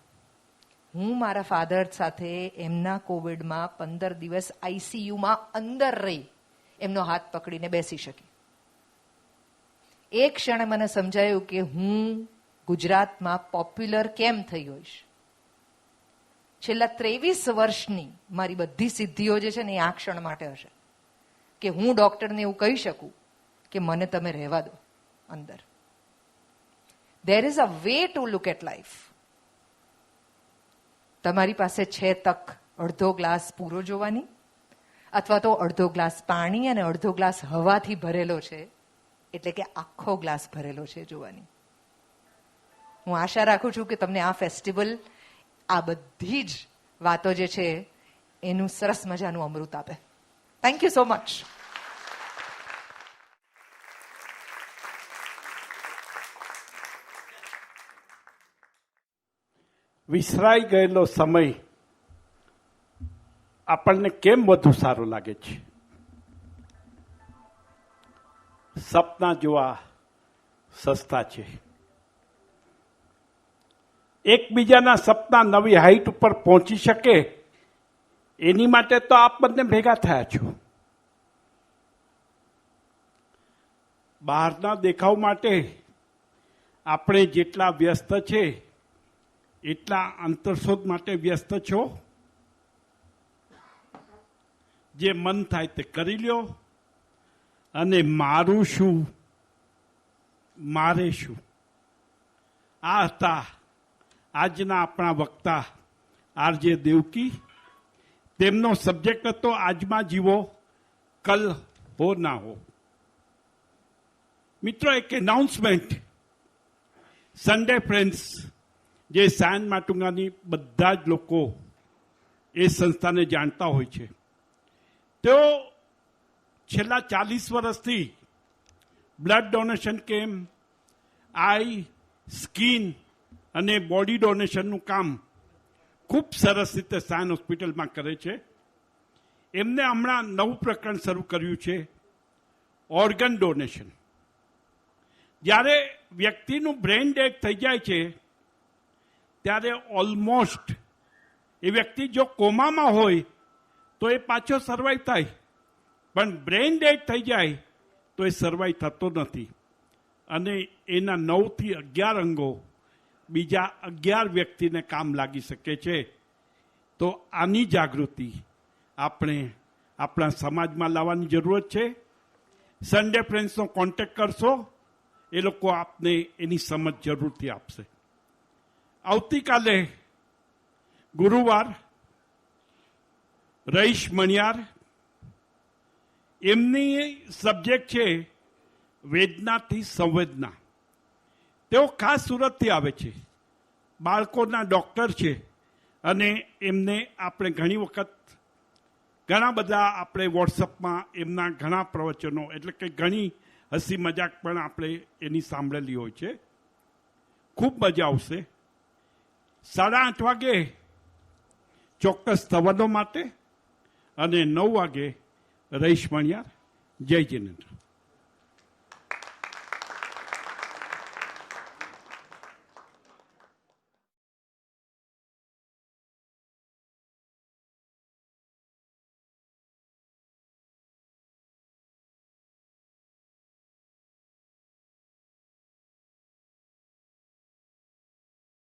હું મારા ફાધર સાથે એમના કોવિડમાં 15 દિવસ આઈસીયુમાં અંદર રહી એમનો હાથ પકડીને બેસી શકી. એક ક્ષણે મને સમજાયું કે હું ગુજરાતમાં પોપ્યુલર કેમ થઈ હોઈશ. છેલ્લા 23 વર્ષની મારી બધી સિદ્ધિઓ જે છે ને એ આ ક્ષણ માટે હશે કે હું ડોક્ટરને એવું કહી શકું કે મને તમે રહેવા દો અંદર. There is a way to look at life. તમારી પાસે છે તક અડધો ગ્લાસ પૂરો જોવાની, અથવા તો અડધો ગ્લાસ પાણી અને અડધો ગ્લાસ હવાથી ભરેલો છે, એટલે કે આખો ગ્લાસ ભરેલો છે જોવાની. હું આશા રાખું છું કે તમને આ ફેસ્ટિવલ આ બધી જ વાતો જે છે એનું સરસ મજાનું અમૃત આપે. Thank you so much. વિસરાઈ ગયેલો સમય આપણને કેમ વધુ સારું લાગે છે? સપના જોવા સસ્તા છે. એકબીજાના સપના નવી હાઈટ ઉપર પહોંચી શકે એની માટે તો આપ બંને ભેગા થયા છો. બહારના દેખાવ માટે આપણે જેટલા વ્યસ્ત છે એટલા અંતરશોધ માટે વ્યસ્ત છો. જે મન થાય તે કરી લ્યો, અને મારું શું, મારે શું. આ હતા આજના આપણા વક્તા આરજે દેવકી. તેમનો સબ્જેક્ટ હતો આજમાં જીવો, કલ હો ના હો. મિત્રો, એક એનાઉન્સમેન્ટ. સન્ડે ફ્રેન્ડ્સ, જે સાયન માટુંગાની બધા જ લોકો એ સંસ્થાને જાણતા હોય છે, તેઓ છેલ્લા 40 વર્ષથી બ્લડ ડોનેશન કેમ્પ, આઈ, સ્કિન અને બોડી ડોનેશનનું કામ ખૂબ સરસ રીતે સાયન હોસ્પિટલમાં કરે છે. એમને હમણાં નવું પ્રકરણ શરૂ કર્યું છે, ઓર્ગન ડોનેશન. જ્યારે વ્યક્તિનું બ્રેઇન ડેડ થઈ જાય છે ત્યારે ઓલમોસ્ટ એ વ્યક્તિ જો કોમામાં હોય તો એ પાછો સર્વાઈવ થાય, પણ બ્રેઇન ડેડ થઈ જાય તો એ સર્વાઈવ થતો નથી. અને એના 9 થી 11 અંગો બીજા 11 વ્યક્તિને કામ લાગી શકે છે. તો આની જાગૃતિ આપણે આપણા સમાજમાં લાવવાની જરૂરત છે. સન્ડે ફ્રેન્ડ્સનો કોન્ટેક્ટ કરશો, એ લોકો આપને એની સમજ જરૂરથી આપશે. આવતીકાલે ગુરુવાર, રહીશ મણિયાર, એમની સબ્જેક્ટ છે વેદનાથી સંવેદના. તેઓ ખાસ સુરતથી આવે છે, બાળકોના ડૉક્ટર છે, અને એમને આપણે ઘણી વખત ઘણા બધા આપણે વોટ્સઅપમાં એમના ઘણા પ્રવચનો, એટલે કે ઘણી હસી મજાક પણ આપણે એની સાંભળેલી હોય છે. ખૂબ મજા આવશે. 8:30 વાગે ચોક્કસ સવનો માટે, અને 9 વાગે રહીશ મણિયાર. જય જિનેન્દ્ર.